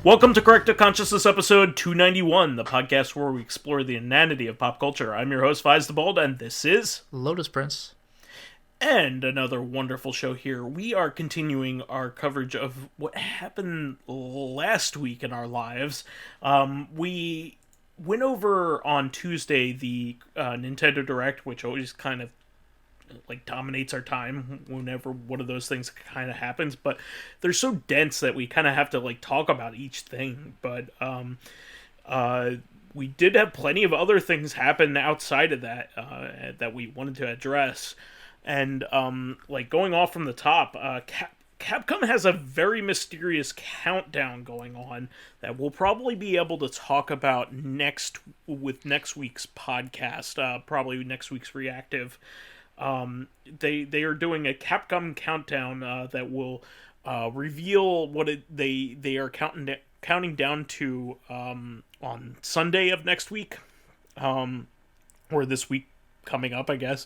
Welcome to Corrective Consciousness episode 291, the podcast where we explore the inanity of pop culture. I'm your host, vysethebold, and this is... Lotus Prince. And another wonderful show here. We are continuing our coverage of what happened last week in our lives. We went over on Tuesday the Nintendo Direct, which always kind of dominates our time whenever one of those things kind of happens, but they're so dense that we kind of have to talk about each thing. But we did have plenty of other things happen outside of that that we wanted to address. And going off from the top, Capcom has a very mysterious countdown going on that we'll probably be able to talk about next week's podcast, probably next week's reactive. They are doing a Capcom Countdown that will reveal what they are counting down to on Sunday of next week, or this week coming up, I guess.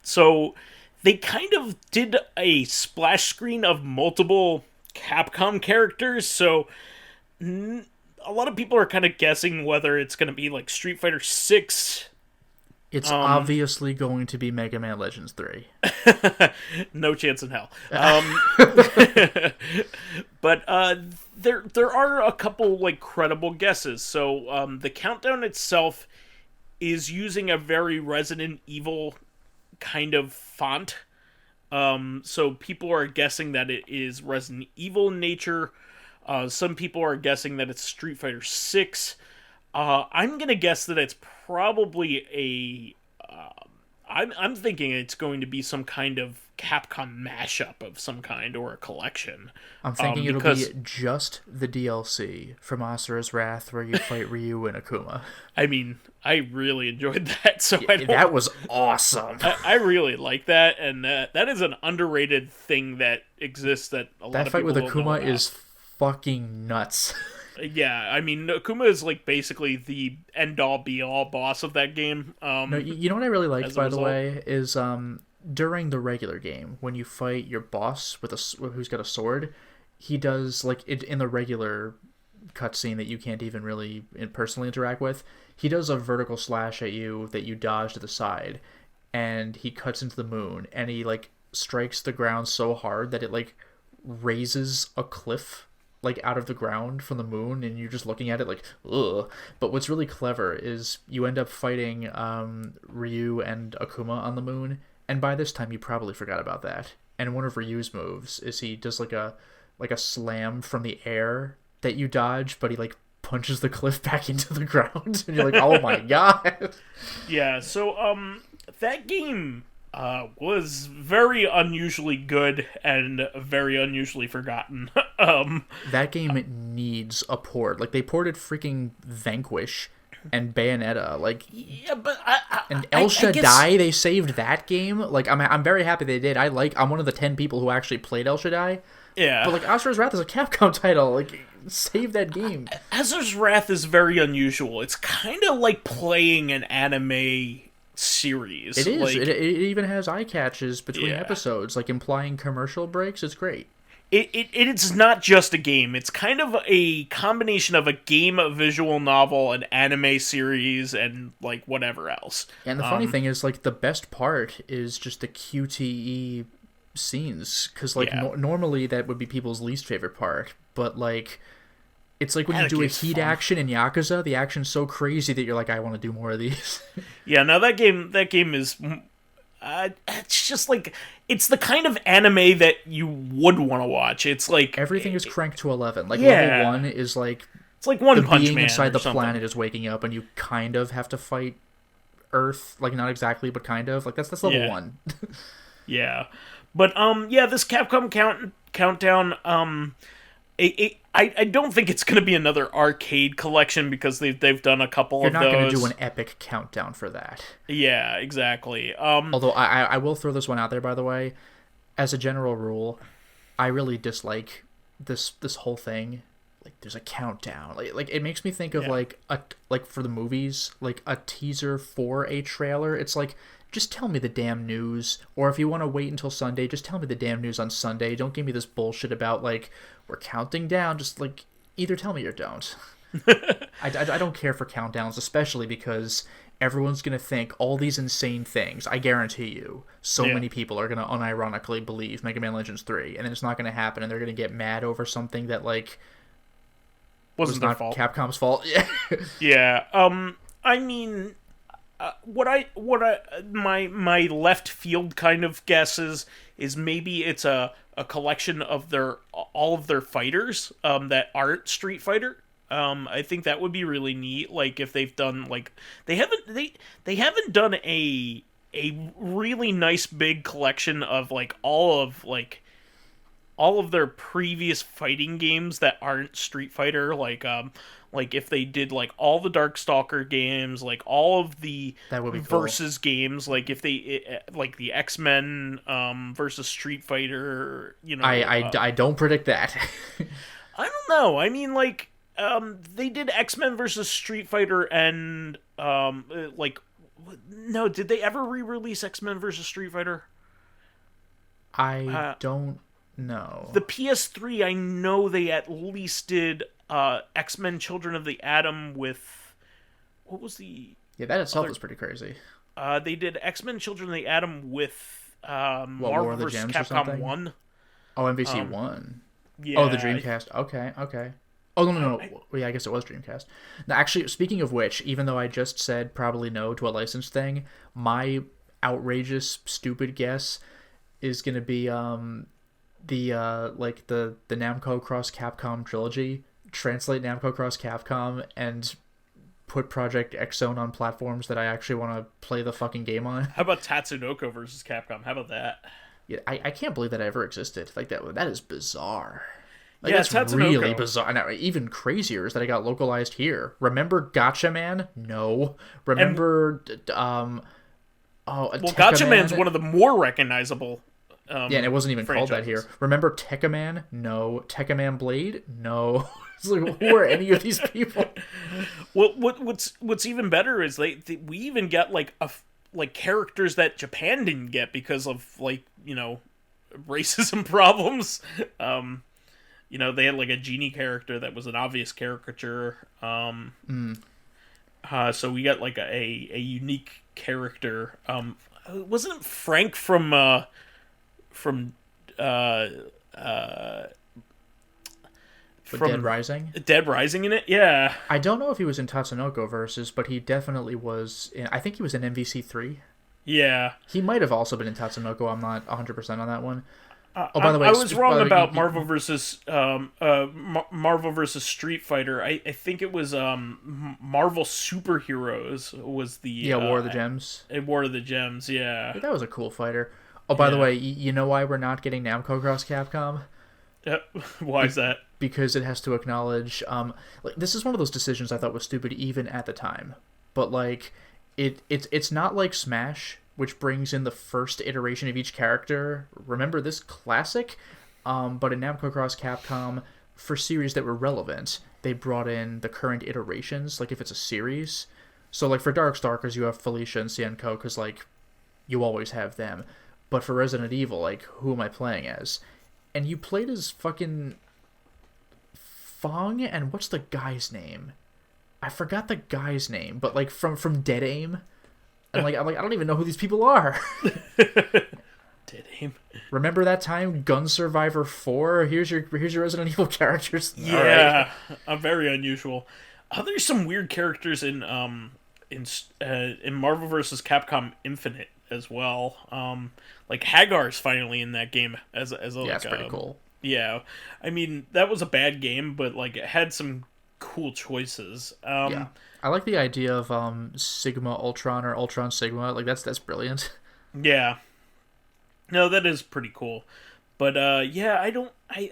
So they kind of did a splash screen of multiple Capcom characters, so a lot of people are kind of guessing whether it's going to be like Street Fighter 6. It's obviously going to be Mega Man Legends 3. No chance in hell. But there are a couple credible guesses. So the countdown itself is using a very Resident Evil kind of font. So people are guessing that it is Resident Evil in nature. Some people are guessing that it's Street Fighter 6. I'm gonna guess that it's probably I'm thinking it's going to be some kind of Capcom mashup of some kind or a collection. I'm thinking it'll be just the DLC from Asura's Wrath where you fight Ryu and Akuma. I mean, I really enjoyed that. So that was awesome. I really like that, and that is an underrated thing that exists that a lot of people don't know about. That fight with Akuma is fucking nuts. Yeah, I mean, Akuma is basically the end-all, be-all boss of that game. No, you know what I really liked, by the way, is during the regular game, when you fight your boss who's got a sword, he does, in the regular cutscene that you can't even really personally interact with, he does a vertical slash at you that you dodge to the side, and he cuts into the moon, and he, strikes the ground so hard that it, raises a cliff out of the ground from the moon, and you're just looking at it ugh. But what's really clever is you end up fighting Ryu and Akuma on the moon, and by this time you probably forgot about that. And one of Ryu's moves is he does a slam from the air that you dodge, but he punches the cliff back into the ground, and you're oh my god. Yeah, so that game was very unusually good and very unusually forgotten. That game needs a port. They ported freaking Vanquish and Bayonetta. Yeah, but and El Shaddai, they saved that game. I'm very happy they did. I'm one of the 10 people who actually played El Shaddai. Yeah. But Asura's Wrath is a Capcom title. Save that game. Asura's Wrath is very unusual. It's kind of like playing an anime series. It is. It even has eye catches between episodes, implying commercial breaks. It's great. It's not just a game. It's kind of a combination of a game, a visual novel, an anime series, and whatever else. And the funny thing is, the best part is just the QTE scenes, because normally that would be people's least favorite part, but it's when you do a heat action in Yakuza, the action's so crazy that you're I want to do more of these. Yeah, no, that game is... it's just it's the kind of anime that you would want to watch. It's everything is cranked to 11. Level 1 is it's like One Punch Man. The being inside the planet is waking up, and you kind of have to fight Earth. Not exactly, but kind of. That's level 1. Yeah. But, this Capcom Countdown, I don't think it's going to be another arcade collection because they've done a couple of those. You're not going to do an epic countdown for that. Yeah, exactly. Although I will throw this one out there, by the way. As a general rule, I really dislike this whole thing. There's a countdown. It makes me think of for the movies, a teaser for a trailer. It's just tell me the damn news. Or if you want to wait until Sunday, just tell me the damn news on Sunday. Don't give me this bullshit about, like, we're counting down. Just, like, Either tell me or don't. I don't care for countdowns, especially because everyone's going to think all these insane things. I guarantee you, many people are going to unironically believe Mega Man Legends 3, and then it's not going to happen, and they're going to get mad over something that, like, wasn't their not fault. Capcom's fault. Yeah. Yeah. I mean, my left field kind of guess is maybe it's a collection of all of their fighters that aren't Street Fighter. I think that would be really neat. Like if they've done like they haven't done a really nice big collection of like all of their previous fighting games that aren't Street Fighter. Like if they did like all the Darkstalker games, like all of the versus games, like if they like the X-Men versus Street Fighter, you know. I don't predict that. I don't know. I mean, like they did X-Men versus Street Fighter and no, did they ever re-release X-Men versus Street Fighter? I don't know. The PS3, I know they at least did X-Men Children of the Atom with... What was the... Yeah, that itself was pretty crazy. They did X-Men Children of the Atom with Marvel vs. Capcom 1. Oh, MVC 1. Yeah. Oh, the Dreamcast. Okay. Oh, no. Well, yeah, I guess it was Dreamcast. Now, actually, speaking of which, even though I just said probably no to a license thing, my outrageous, stupid guess is going to be the Namco Cross Capcom trilogy. Translate Namco Cross Capcom and put Project X Zone on platforms that I actually want to play the fucking game on. How about Tatsunoko versus Capcom? How about that? Yeah, I can't believe that ever existed. Like that is bizarre. Like, yeah, that's Tatsunoko. Really bizarre. And even crazier is that it got localized here. Remember Gotcha Man? No. Remember Gotcha Man's one of the more recognizable. And it wasn't even called that here. Remember Tekkaman? No. Tekkaman Blade? No. It's like, who are any of these people? Well, what's even better is we even get like characters that Japan didn't get because of racism problems. They had like a genie character that was an obvious caricature. So we got like a unique character. Wasn't it Frank from Dead Rising? Dead Rising in it? Yeah. I don't know if he was in Tatsunoko Versus, but he definitely was I think he was in MVC3. Yeah. He might have also been in Tatsunoko. I'm not 100% on that one. By the way, I was wrong about Marvel versus Street Fighter. I think it was Marvel Superheroes was the War of the Gems. War of the Gems, yeah. That was a cool fighter. Oh, by the way, you know why we're not getting Namco Cross Capcom? Why is that? Because it has to acknowledge this is one of those decisions I thought was stupid even at the time. But like it's not like Smash, which brings in the first iteration of each character. Remember this classic? But in Namco Cross Capcom, for series that were relevant, they brought in the current iterations, like if it's a series. So like for Darkstalkers, you have Felicia and Cienko, because like you always have them. But for Resident Evil, like, who am I playing as? And you played as fucking Fong, and what's the guy's name? I forgot the guy's name, but like from Dead Aim. And like I'm like, I don't even know who these people are. Dead Aim. Remember that time Gun Survivor 4? Here's your Resident Evil characters. Yeah, very unusual. There's some weird characters in Marvel vs. Capcom Infinite as well. Like Hagar's finally in that game as a that's pretty cool. Yeah, I mean that was a bad game, but like it had some cool choices. Yeah, I like the idea of Sigma Ultron or Ultron Sigma. Like that's brilliant. Yeah, no, that is pretty cool. But I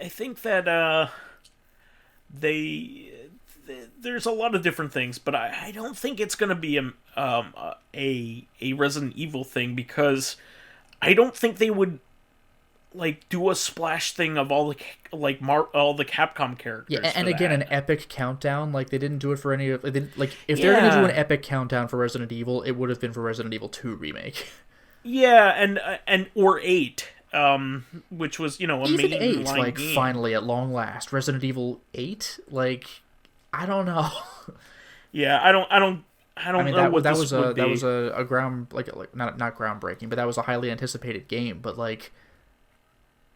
think that there's a lot of different things, but I don't think it's gonna be a Resident Evil thing, because I don't think they would like do a splash thing of all the Capcom characters. Yeah, and again, an epic countdown. Like they didn't do it for any of if they're gonna do an epic countdown for Resident Evil, it would have been for Resident Evil 2 remake. Yeah, and or 8. which was, you know, a Even mainline 8, like, game. finally, at long last. Resident Evil 8? Like, I don't know. Yeah, I don't know what this would be. That was a ground, like not groundbreaking, but that was a highly anticipated game. But, like,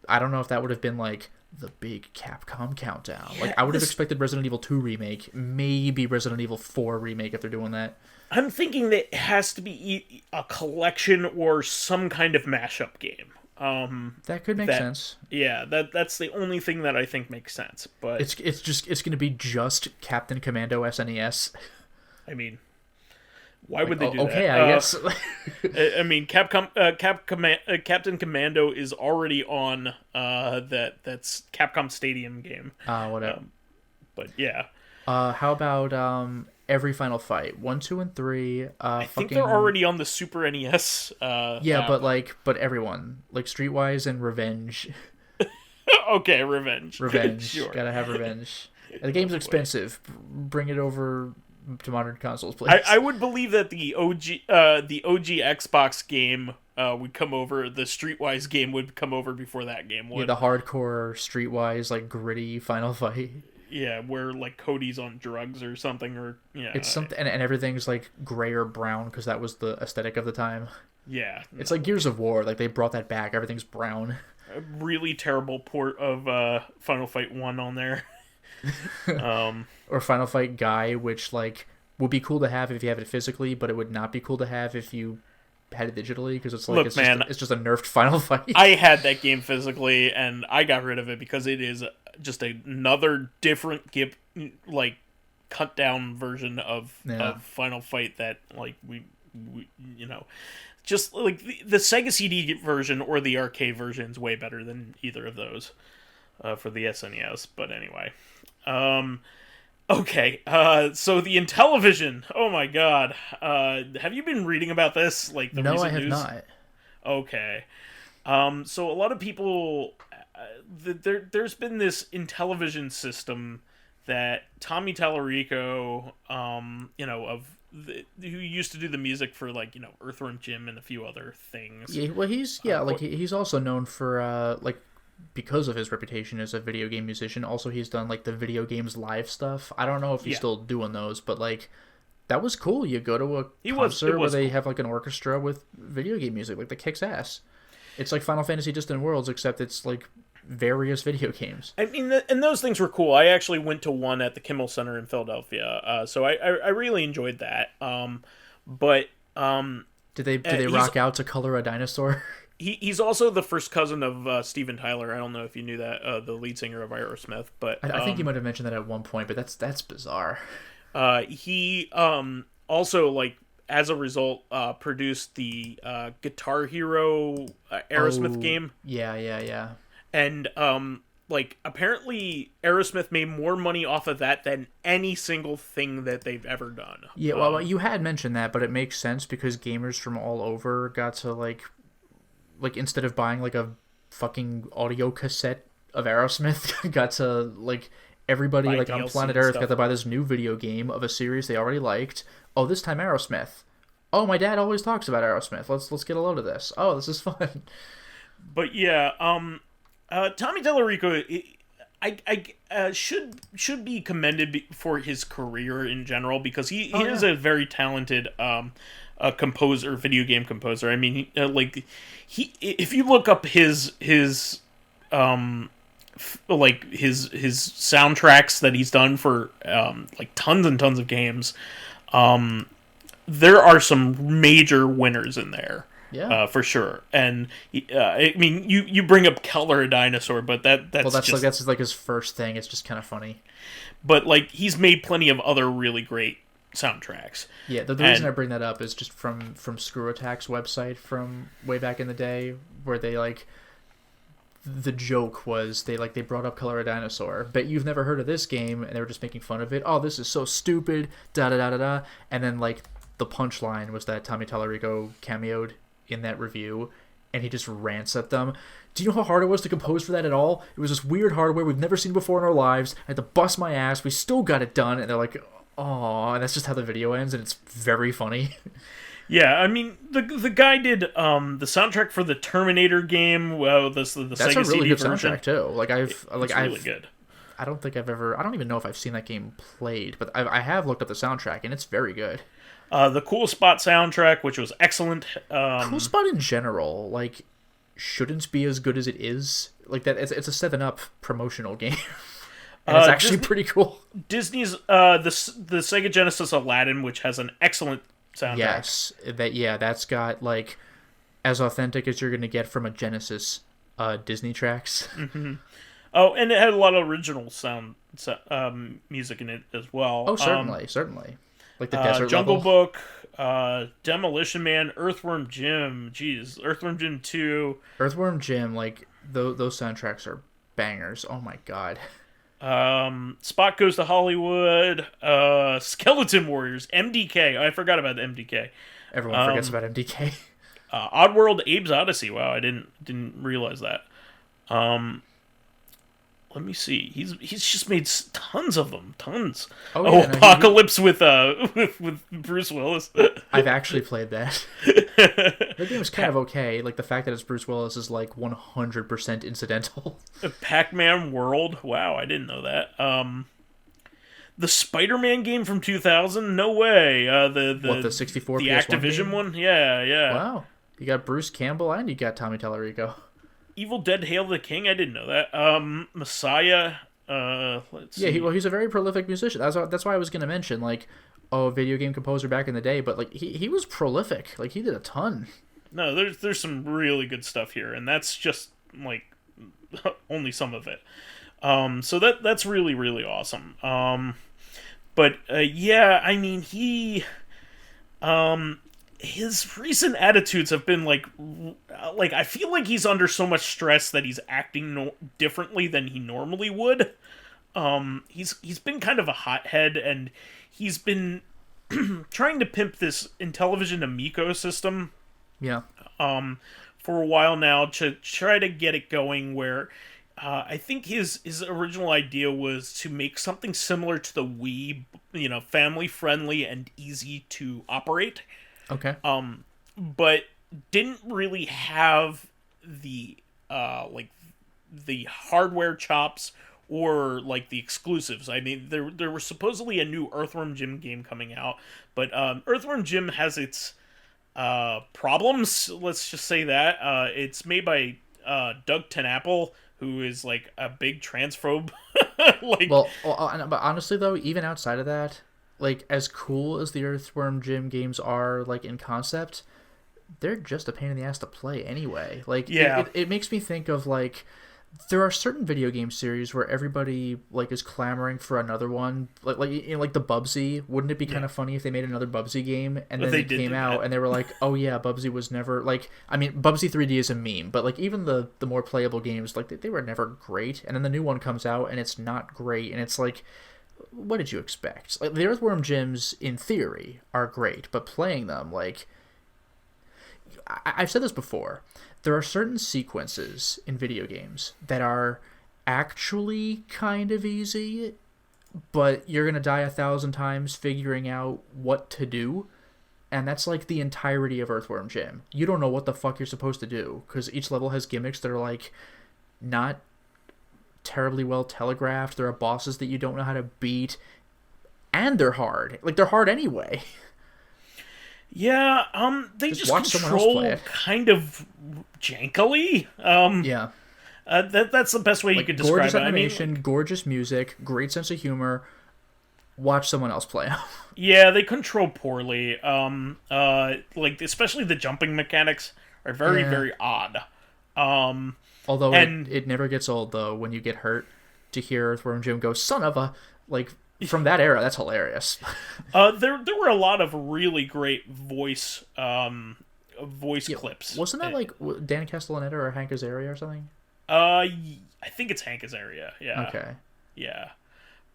I don't know if that would have been, like, the big Capcom Countdown. Like, I would have expected Resident Evil 2 remake, maybe Resident Evil 4 remake if they're doing that. I'm thinking that it has to be a collection or some kind of mashup game. That could make sense. Yeah, that's the only thing that I think makes sense. But it's going to be just Captain Commando SNES. I mean, why would they do that? Okay, I guess. I mean, Captain Commando is already on that's Capcom Stadium game. Whatever. But yeah. How about every Final Fight 1, 2, and 3? I think they're already on the Super NES. Yeah, but everyone, like, Streetwise and Revenge. Okay, Revenge. Sure. Gotta have Revenge. The game's expensive. Bring it over to modern consoles, please. I would believe that the OG Xbox game would come over. The Streetwise game would come over before that game would. Yeah, the hardcore Streetwise, like, gritty Final Fight. Yeah, where, like, Cody's on drugs or something, or yeah, it's something, and everything's like gray or brown because that was the aesthetic of the time. Yeah, it's like Gears of War. Like, they brought that back. Everything's brown. A really terrible port of Final Fight 1 on there. Or Final Fight Guy, which, like, would be cool to have if you have it physically, but it would not be cool to have if you had it digitally, because it's like, look, it's just a nerfed Final Fight. I had that game physically, and I got rid of it because it is just another different like, cut down version of Final Fight that, like, we you know, just like the Sega CD version or the arcade version is way better than either of those for the SNES. But anyway, okay, so the Intellivision. Oh my God, have you been reading about this? Like, the recent news? No, I have not. Okay, so a lot of people. There's been this Intellivision system that Tommy Tallarico, you know, who used to do the music for, like, you know, Earthworm Jim and a few other things. Yeah, well, he's also known for, like, because of his reputation as a video game musician. Also, he's done, like, the video games live stuff. I don't know if he's still doing those, but, like, that was cool. You go to a concert where they have, like, an orchestra with video game music, like, that kicks ass. It's like Final Fantasy Distant Worlds, except it's, like, various video games. I mean, and those things were cool. I actually went to one at the Kimmel Center in Philadelphia, so I really enjoyed that. But did they rock out to Color a Dinosaur? He's also the first cousin of Steven Tyler. I don't know if you knew that, the lead singer of Aerosmith. But I think you might have mentioned that at one point, but that's bizarre. He also, like, as a result, produced the Guitar Hero Aerosmith game. Yeah. And, like, apparently Aerosmith made more money off of that than any single thing that they've ever done. Yeah, well, you had mentioned that, but it makes sense because gamers from all over got to, like, instead of buying, like, a fucking audio cassette of Aerosmith, got to, like, everybody, like, on planet Earth got to buy this new video game of a series they already liked. Oh, this time Aerosmith. Oh, my dad always talks about Aerosmith. Let's get a load of this. Oh, this is fun. But yeah, Tommy Tallarico, I should be commended for his career in general, because he is a very talented composer, video game composer. I mean, if you look up his soundtracks that he's done for like tons and tons of games, there are some major winners in there. Yeah, for sure. And I mean, you bring up Color a Dinosaur, but that's like his first thing. It's just kind of funny. But, like, he's made plenty of other really great soundtracks. Yeah, the reason I bring that up is just from Screw Attack's website from way back in the day, where they, like, the joke was they brought up Color a Dinosaur, but you've never heard of this game, and they were just making fun of it. Oh, this is so stupid, da da da da da. And then, like, the punchline was that Tommy Tallarico cameoed in that review, and he just rants at them. Do you know how hard it was to compose for that at all? It was this weird hardware we've never seen before in our lives. I had to bust my ass. We still got it done. And they're like, "Aw," and that's just how the video ends, and it's very funny. Yeah, I mean the guy did the soundtrack for the Terminator game. Well, the That's Sega a really CD good version. soundtrack too. It's really good. I don't think I've ever. I don't even know if I've seen that game played, but I have looked up the soundtrack and it's very good. The Cool Spot soundtrack, which was excellent. Cool Spot in general, like, shouldn't be as good as it is. Like that, it's a 7-Up promotional game, and it's actually pretty cool. Disney's the Sega Genesis Aladdin, which has an excellent soundtrack. Yes, that's got like as authentic as you're gonna get from a Genesis Disney tracks. Mm-hmm. Oh, and it had a lot of original music in it as well. Oh, certainly. Like the desert Jungle level. Book, Demolition Man, Earthworm Jim. Jeez, Earthworm Jim 2. Earthworm Jim, like those soundtracks are bangers. Oh my god. Spot Goes to Hollywood. Skeleton Warriors. MDK. I forgot about the MDK. Everyone forgets about MDK. Oddworld, Abe's Odyssey. Wow, I didn't realize that. Let me see. He's just made tons of them. Tons. Oh, yeah, Apocalypse with Bruce Willis. I've actually played that. That game was kind of okay. Like the fact that it's Bruce Willis is like 100% incidental. Pac-Man World. Wow, I didn't know that. The Spider-Man game from 2000. No way. The 64 the PS1 Activision game? one. Yeah. Wow. You got Bruce Campbell and you got Tommy Tallarico. Evil Dead: Hail the King. I didn't know that. Messiah. Let's see. Yeah, he's a very prolific musician. That's why I was going to mention like, video game composer back in the day. But like he was prolific. Like he did a ton. No, there's some really good stuff here, and that's just like only some of it. So that's really really awesome. But yeah, I mean his recent attitudes have been like I feel like he's under so much stress that he's acting differently than he normally would. He's been kind of a hothead, and he's been trying to pimp this Intellivision Amico system. Yeah. For a while now to try to get it going where I think his original idea was to make something similar to the Wii, family friendly and easy to operate. Okay. But didn't really have the the hardware chops or like the exclusives. I mean, there was supposedly a new Earthworm Jim game coming out, but Earthworm Jim has its problems. Let's just say that it's made by Doug TenNapel, who is like a big transphobe. But honestly though, even outside of that, like, as cool as the Earthworm Jim games are, like, in concept, they're just a pain in the ass to play anyway. Like, yeah. it makes me think of, like, there are certain video game series where everybody, like, is clamoring for another one. Like the Bubsy. Wouldn't it be kind of funny if they made another Bubsy game, and then it came out, and they were like, oh yeah, Bubsy was never, like, I mean, Bubsy 3D is a meme, but, like, even the more playable games, like, they were never great, and then the new one comes out, and it's not great, and it's like, what did you expect? Like, the Earthworm Jims, in theory, are great, but playing them, like... I've said this before. There are certain sequences in video games that are actually kind of easy, but you're going to die 1,000 times figuring out what to do, and that's, like, the entirety of Earthworm Jim. You don't know what the fuck you're supposed to do, because each level has gimmicks that are, like, not terribly well telegraphed. There are bosses that you don't know how to beat, and they're hard. Like, they're hard anyway. Yeah, they just control kind of jankily. Yeah. That's the best way you could describe it. Gorgeous animation, gorgeous music, great sense of humor. Watch someone else play them. Yeah, they control poorly. Like, especially the jumping mechanics are very, very odd. Although it never gets old, though, when you get hurt, to hear Earthworm Jim go, son of a... Like, from that era, that's hilarious. There were a lot of really great voice clips. Wasn't that, like, Dan Castellaneta or Hank Azaria or something? I think it's Hank Azaria, yeah. Okay. Yeah.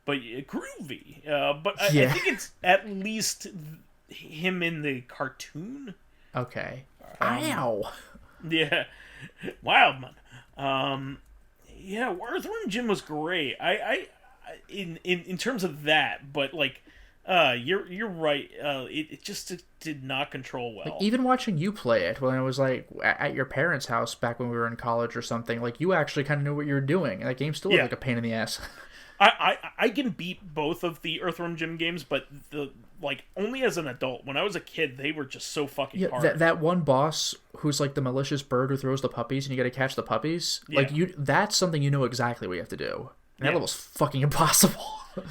But groovy. But I think it's at least him in the cartoon. Okay. Ow! Yeah. Wildman. Yeah, Earthworm Jim was great. I in terms of that, but like You're right. It just did not control well. Like, even watching you play it when I was like at your parents' house back when we were in college or something, like you actually kind of knew what you were doing. And that game still was like a pain in the ass. I can beat both of the Earthworm Jim games, but only as an adult. When I was a kid, they were just so fucking hard. That one boss who's like the malicious bird who throws the puppies, and you got to catch the puppies. Yeah. Like that's something you know exactly what you have to do. And that level's fucking impossible.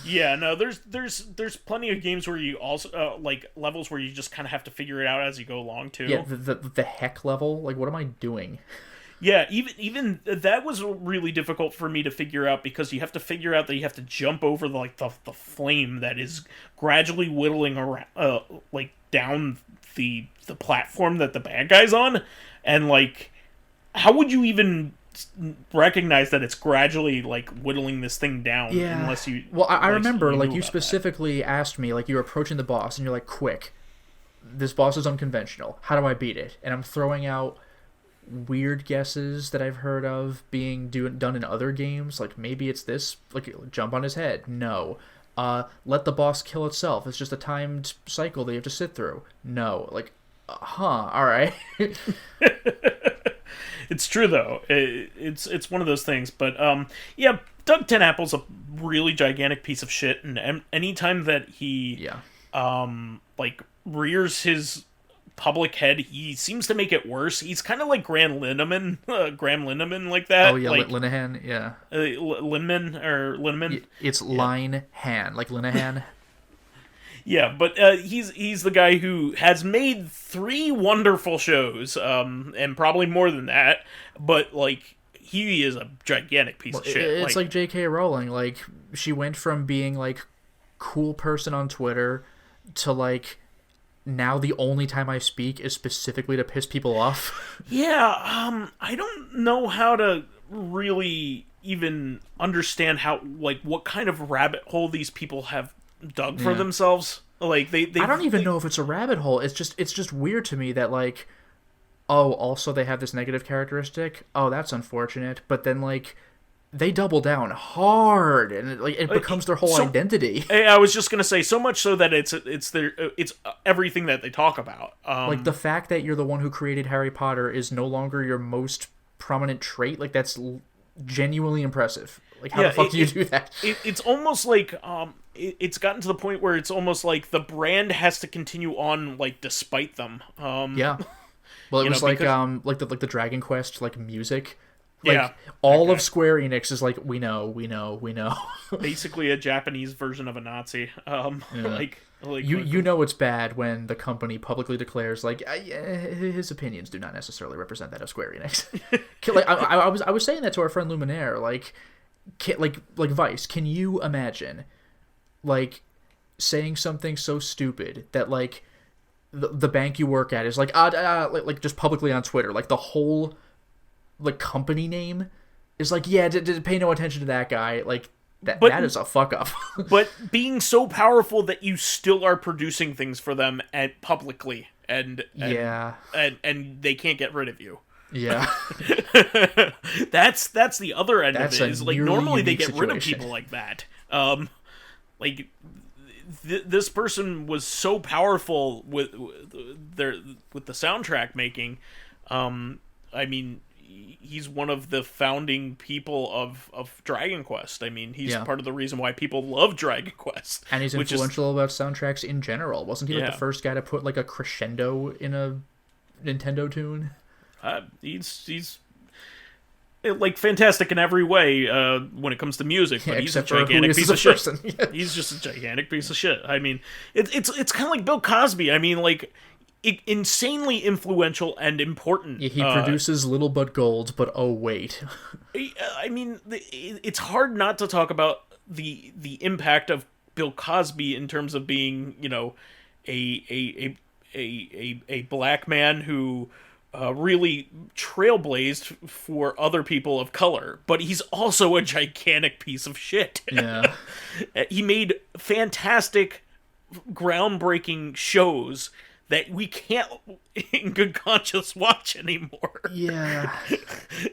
Yeah, no, there's plenty of games where you also levels where you just kind of have to figure it out as you go along too. Yeah, the heck level, like what am I doing? Yeah, even that was really difficult for me to figure out because you have to figure out that you have to jump over the flame that is gradually whittling around down the platform that the bad guy's on, and how would you even recognize that it's gradually whittling this thing down unless you I remember you specifically asked me, you're approaching the boss and you're like, quick, this boss is unconventional, how do I beat it? And I'm throwing out weird guesses that I've heard of being done in other games, maybe it's this, jump on his head, no, let the boss kill itself, it's just a timed cycle that you have to sit through, no, alright. It's true though. It's one of those things, but Doug Ten-Apple's a really gigantic piece of shit, and anytime that he rears his public head, he seems to make it worse. He's kind of like Graham Linneman, like that. Oh yeah, Linehan, yeah. Linneman. It's Linehan, like Linehan. Yeah, but he's the guy who has made 3 wonderful shows, and probably more than that. But he is a gigantic piece of shit. It's like J.K. Rowling. She went from being cool person on Twitter to now the only time I speak is specifically to piss people off. Yeah, I don't know how to really even understand how what kind of rabbit hole these people have dug for themselves. They I don't even know if it's a rabbit hole. It's just weird to me that also they have this negative characteristic. Oh, that's unfortunate. But then they double down hard, and it becomes their whole identity. I was just gonna say, so much so that it's everything that they talk about. The fact that you're the one who created Harry Potter is no longer your most prominent trait. That's genuinely impressive. How the fuck do you do that? It's almost it's gotten to the point where it's almost like the brand has to continue on despite them. Yeah. Well, it was because, the Dragon Quest music. Yeah. All of Square Enix is we know. Basically a Japanese version of a Nazi. You know it's bad when the company publicly declares his opinions do not necessarily represent that of Square Enix. I was saying that to our friend Luminaire. Vice, can you imagine saying something so stupid that the bank you work at is just publicly on Twitter, the whole company name is pay no attention to that guy, that is a fuck up. But being so powerful that you still are producing things for them publicly and they can't get rid of you. Yeah. That's the other end of it. Is normally they get rid of people like that. This person was so powerful with the soundtrack making. I mean, he's one of the founding people of Dragon Quest. I mean, he's part of the reason why people love Dragon Quest. And he's influential about sountrags in general. Wasn't he the first guy to put a crescendo in a Nintendo tune? He's fantastic in every way when it comes to music, but he's a gigantic piece of shit. He's just a gigantic piece of shit. I mean, it's kind of like Bill Cosby. I mean, insanely influential and important. He produces Little But Gold, but oh wait. I mean, it's hard not to talk about the impact of Bill Cosby in terms of being, a black man who really trailblazed for other people of color, but he's also a gigantic piece of shit. Yeah. He made fantastic, groundbreaking shows that we can't, in good conscience, watch anymore. Yeah.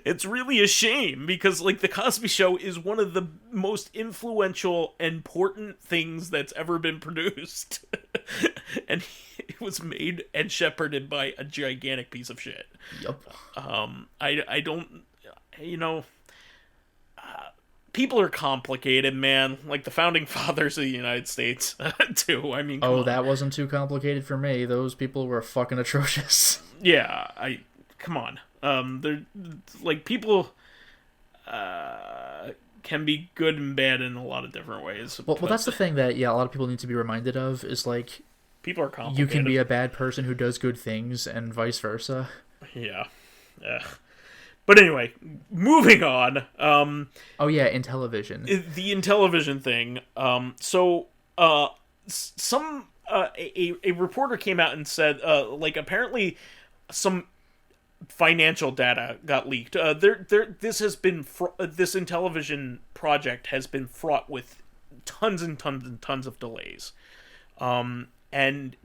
It's really a shame because, like, The Cosby Show is one of the most influential, important things that's ever been produced. And it was made and shepherded by a gigantic piece of shit. Yep. I don't, you know, people are complicated, man. Like the founding fathers of the United States, too. I mean, come on. That wasn't too complicated for me. Those people were fucking atrocious. Yeah, come on. They're like people can be good and bad in a lot of different ways. Well, that's the thing that a lot of people need to be reminded of is like people are complicated. You can be a bad person who does good things, and vice versa. Yeah. But anyway, moving on. Intellivision. The Intellivision thing. A reporter came out and said, apparently some financial data got leaked. This Intellivision project has been fraught with tons and tons and tons of delays, and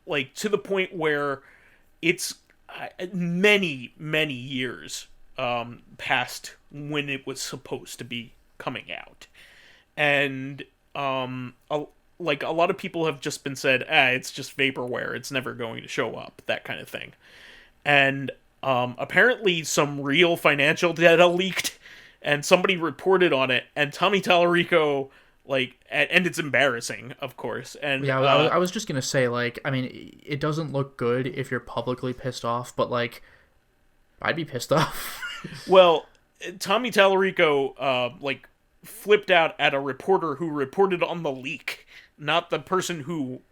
like to the point where it's many years past when it was supposed to be coming out, and a lot of people have just been said, it's just vaporware, it's never going to show up, that kind of thing. And apparently some real financial data leaked, and somebody reported on it, and Tommy Tallarico, and it's embarrassing, of course. And yeah, I was just gonna say, it doesn't look good if you're publicly pissed off, but I'd be pissed off. Well, Tommy Tallarico flipped out at a reporter who reported on the leak, not the person who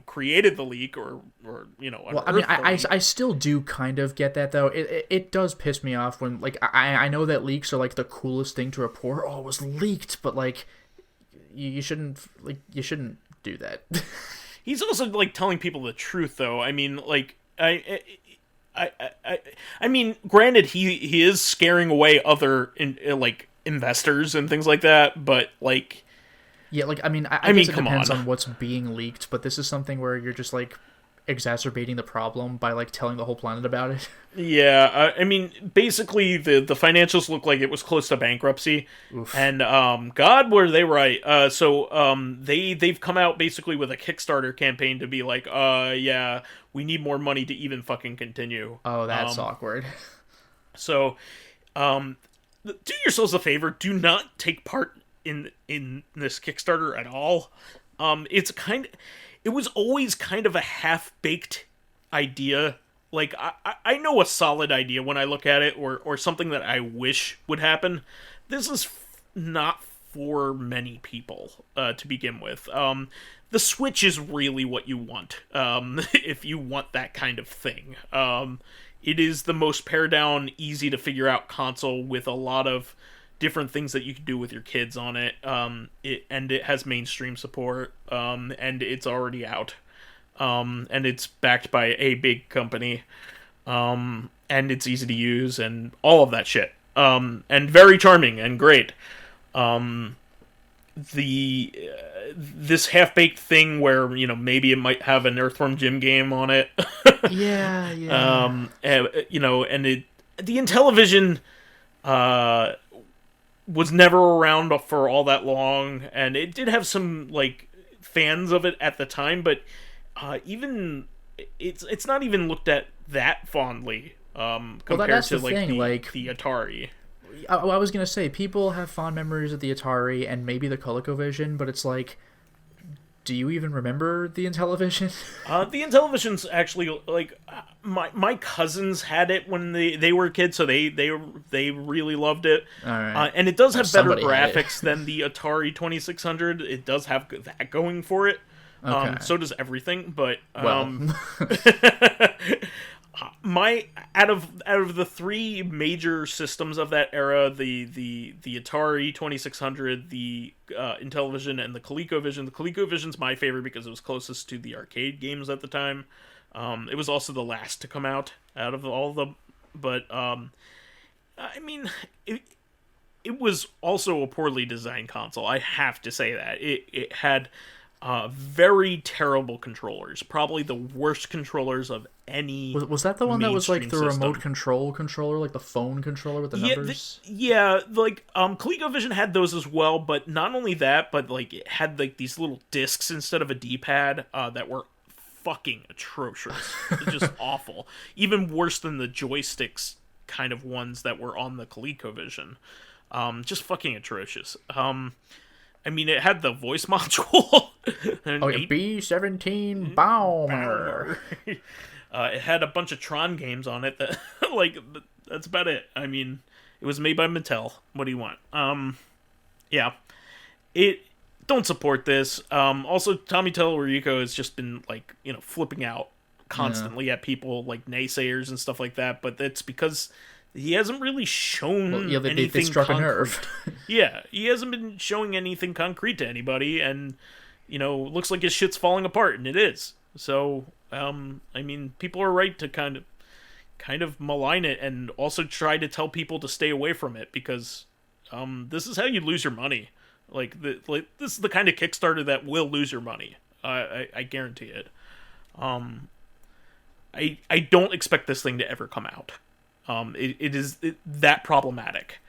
created the leak or well, I still do kind of get that, though. It does piss me off when I know that leaks are the coolest thing to report. Oh, it was leaked, but you shouldn't do that. He's also telling people the truth, though. I mean, I mean, granted, he is scaring away other investors and things like that, but yeah, I guess it depends on what's being leaked, but this is something where you're just exacerbating the problem by telling the whole planet about it. Yeah, I mean, basically the financials look like it was close to bankruptcy. Oof. And God, were they right? They've come out basically with a Kickstarter campaign to be yeah, we need more money to even fucking continue. Oh, that's awkward. So, do yourselves a favor. Do not take part in this Kickstarter at all. It was always kind of a half-baked idea. I know a solid idea when I look at it, or something that I wish would happen. This is not for many people to begin with. The Switch is really what you want, if you want that kind of thing. It is the most pared-down, easy-to-figure-out console with a lot of different things that you can do with your kids on it. It has mainstream support, and it's already out. And it's backed by a big company, and it's easy to use, and all of that shit. And very charming and great. This half-baked thing where, maybe it might have an Earthworm Jim game on it. Yeah. The Intellivision, was never around for all that long, and it did have some, fans of it at the time, but even it's not even looked at that fondly compared to the Atari. I was gonna say, people have fond memories of the Atari and maybe the Colecovision, but it's do you even remember the Intellivision? The Intellivision's actually my cousins had it when they were kids, so they really loved it. All right. And it does have better graphics than the Atari 2600. It does have that going for it. Okay. So does everything, but well. out of the three major systems of that era, the Atari 2600, the Intellivision, and the ColecoVision. The ColecoVision's my favorite because it was closest to the arcade games at the time. It was also the last to come out of all of them, but I mean, it was also a poorly designed console. I have to say that it had Very terrible controllers. Probably the worst controllers of any. Was that the one that was like the system. remote control controller, like the phone controller with the numbers? ColecoVision had those as well, but not only that, but like it had like these little discs instead of a D-pad that were fucking atrocious. Just awful. Even worse than the joysticks kind of ones that were on the ColecoVision. Just fucking atrocious. I mean, it had the voice module. B-17 Bomber. It had a bunch of Tron games on it. That like that's about it. I mean, it was made by Mattel. What do you want? Yeah. It don't support this. Also, Tommy Tellerico has just been like flipping out constantly at people like naysayers and stuff like that. But that's because he hasn't really shown anything. They struck a nerve. Yeah, he hasn't been showing anything concrete to anybody, and looks like his shit's falling apart, and it is. So, I mean, people are right to kind of malign it, and also try to tell people to stay away from it because, this is how you lose your money. Like this is the kind of Kickstarter that will lose your money. I guarantee it. I don't expect this thing to ever come out. It is that problematic.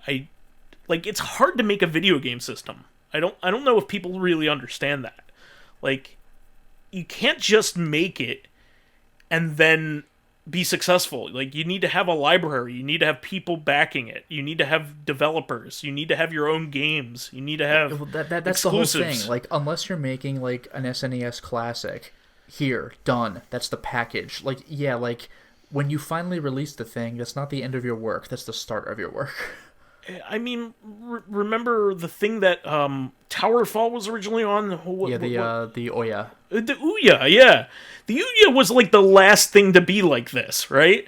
It's hard to make a video game system. I don't know if people really understand that. Like, you can't just make it and then be successful. Like, you need to have a library. You need to have people backing it. You need to have developers. You need to have your own games. You need to have that's exclusives. The whole thing. Like, unless you're making like an SNES classic, here, done. That's the package. Like, yeah, like when you finally release the thing, that's not the end of your work. That's the start of your work. I mean, remember the thing that Towerfall was originally on? The Ouya. The Ouya, yeah. The Ouya was like the last thing to be like this, right?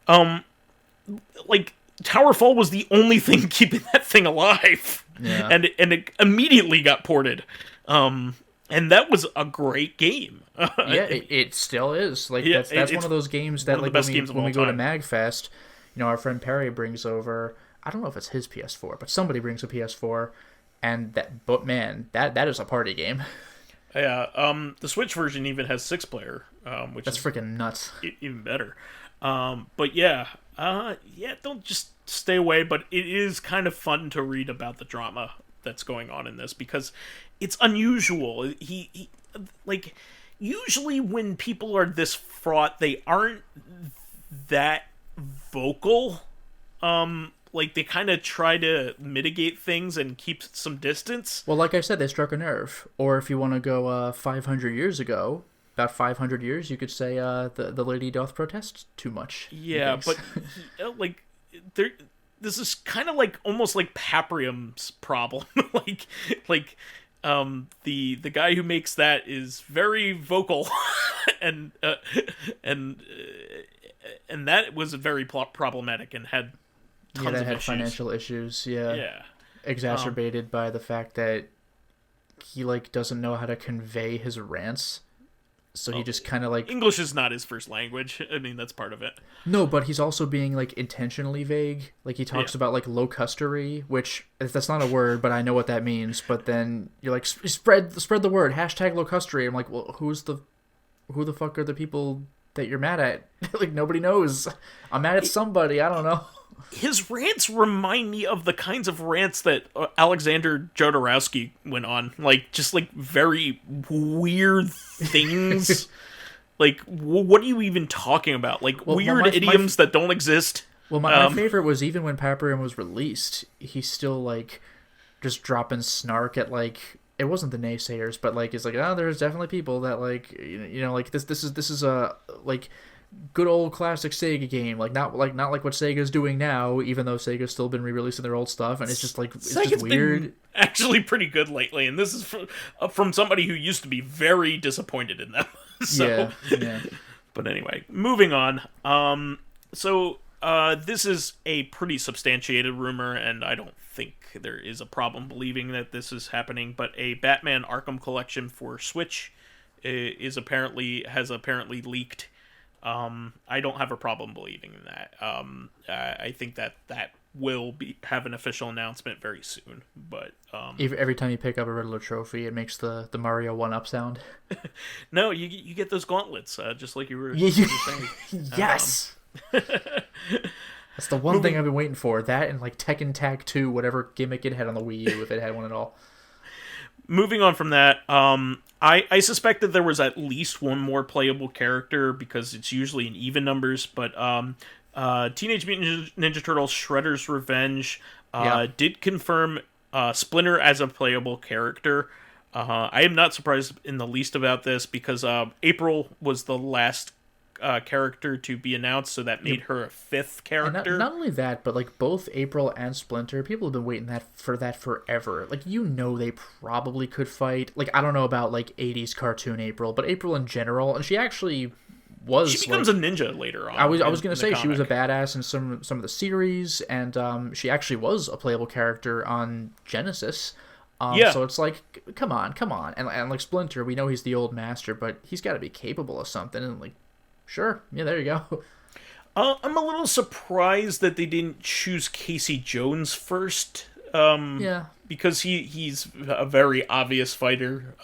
Like Towerfall was the only thing keeping that thing alive, and it immediately got ported. And that was a great game. Yeah, it still is. Like that's one of those games that like when we go to MagFest, our friend Perry brings over. I don't know if it's his PS4, but somebody brings a PS4, and that is a party game. Yeah, the Switch version even has 6-player, which that's is freaking nuts. Even better. But yeah, don't just stay away. But it is kind of fun to read about the drama that's going on in this because it's unusual. He like usually when people are this fraught, they aren't that vocal. Like, they kind of try to mitigate things and keep some distance. Well, like I said, they struck a nerve. Or if you want to go 500 years ago, about 500 years, you could say the lady doth protest too much. Yeah, but, this is kind of like, almost like Paprium's problem. The guy who makes that is very vocal. and that was very problematic and had tons of issues. Financial issues, yeah. Exacerbated by the fact that he doesn't know how to convey his rants. So he just kind of English is not his first language. I mean, that's part of it. No, but he's also being intentionally vague. Like he talks about locustery, which that's not a word, but I know what that means. But then you're like, spread the word, #locustery. I'm like, well, who the fuck are the people that you're mad at? Nobody knows. I'm mad at somebody. I don't know. His rants remind me of the kinds of rants that Alexander Jodorowsky went on. Just very weird things. What are you even talking about? Weird idioms that don't exist. Well, my favorite was even when Paprium was released, he's still, just dropping snark at, it wasn't the naysayers, but, it's there's definitely people that, this is a, good old classic Sega game, not like what Sega's doing now, even though Sega's still been re-releasing their old stuff, and it's just it's just weird. Been actually pretty good lately, and this is from somebody who used to be very disappointed in them. So, yeah. But anyway, moving on. This is a pretty substantiated rumor, and I don't think there is a problem believing that this is happening. But a Batman Arkham collection for Switch has apparently leaked. I don't have a problem believing in that. I think that will have an official announcement very soon. But every time you pick up a Riddler trophy, it makes the Mario 1-up sound. No, you get those gauntlets, just like you were saying. Yes. That's the one thing I've been waiting for. That and like Tekken Tag 2, whatever gimmick it had on the Wii U, if it had one at all. Moving on from that, I suspect that there was at least one more playable character because it's usually in even numbers, but Teenage Mutant Ninja Turtles Shredder's Revenge did confirm Splinter as a playable character. I am not surprised in the least about this because April was the last character to be announced, so that made her a fifth character. Not only that, but like both April and Splinter, people have been waiting for that forever. Like, they probably could fight. Like, I don't know about like 80s cartoon April, but April in general, and she actually was. She becomes a ninja later on. I was gonna say she was a badass in some of the series, and she actually was a playable character on Genesis. So it's like, come on, and like Splinter, we know he's the old master, but he's got to be capable of something, and like. Sure. Yeah, there you go. I'm a little surprised that they didn't choose Casey Jones first. Because he's a very obvious fighter.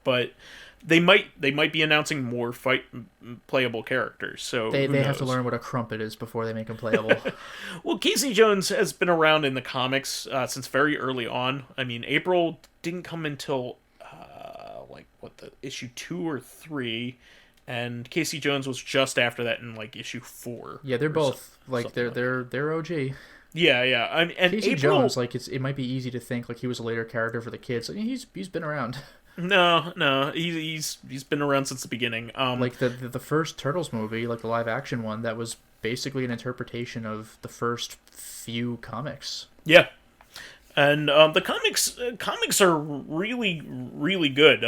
But they might be announcing more playable characters. So they have to learn what a crumpet is before they make him playable. Well, Casey Jones has been around in the comics since very early on. I mean, April didn't come until the issue 2 or 3. And Casey Jones was just after that in like issue 4. Yeah, they're both they're OG. Yeah. And Casey April, Jones, like it might be easy to think like he was a later character for the kids. Like, he's been around. No, he's been around since the beginning. Like the first Turtles movie, like the live action one, that was basically an interpretation of the first few comics. Yeah. And the comics are really, really good.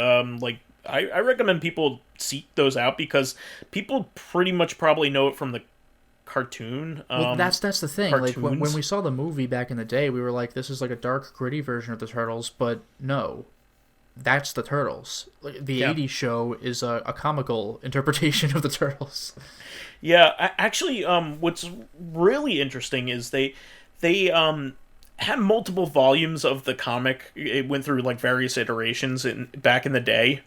I recommend people seek those out because people pretty much probably know it from the cartoon. Well, that's the thing. Cartoons. Like when we saw the movie back in the day, we were like, "This is like a dark, gritty version of the Turtles," but no, that's the Turtles. Like, the '80s show is a comical interpretation of the Turtles. Yeah, actually, what's really interesting is they had multiple volumes of the comic. It went through like various iterations back in the day.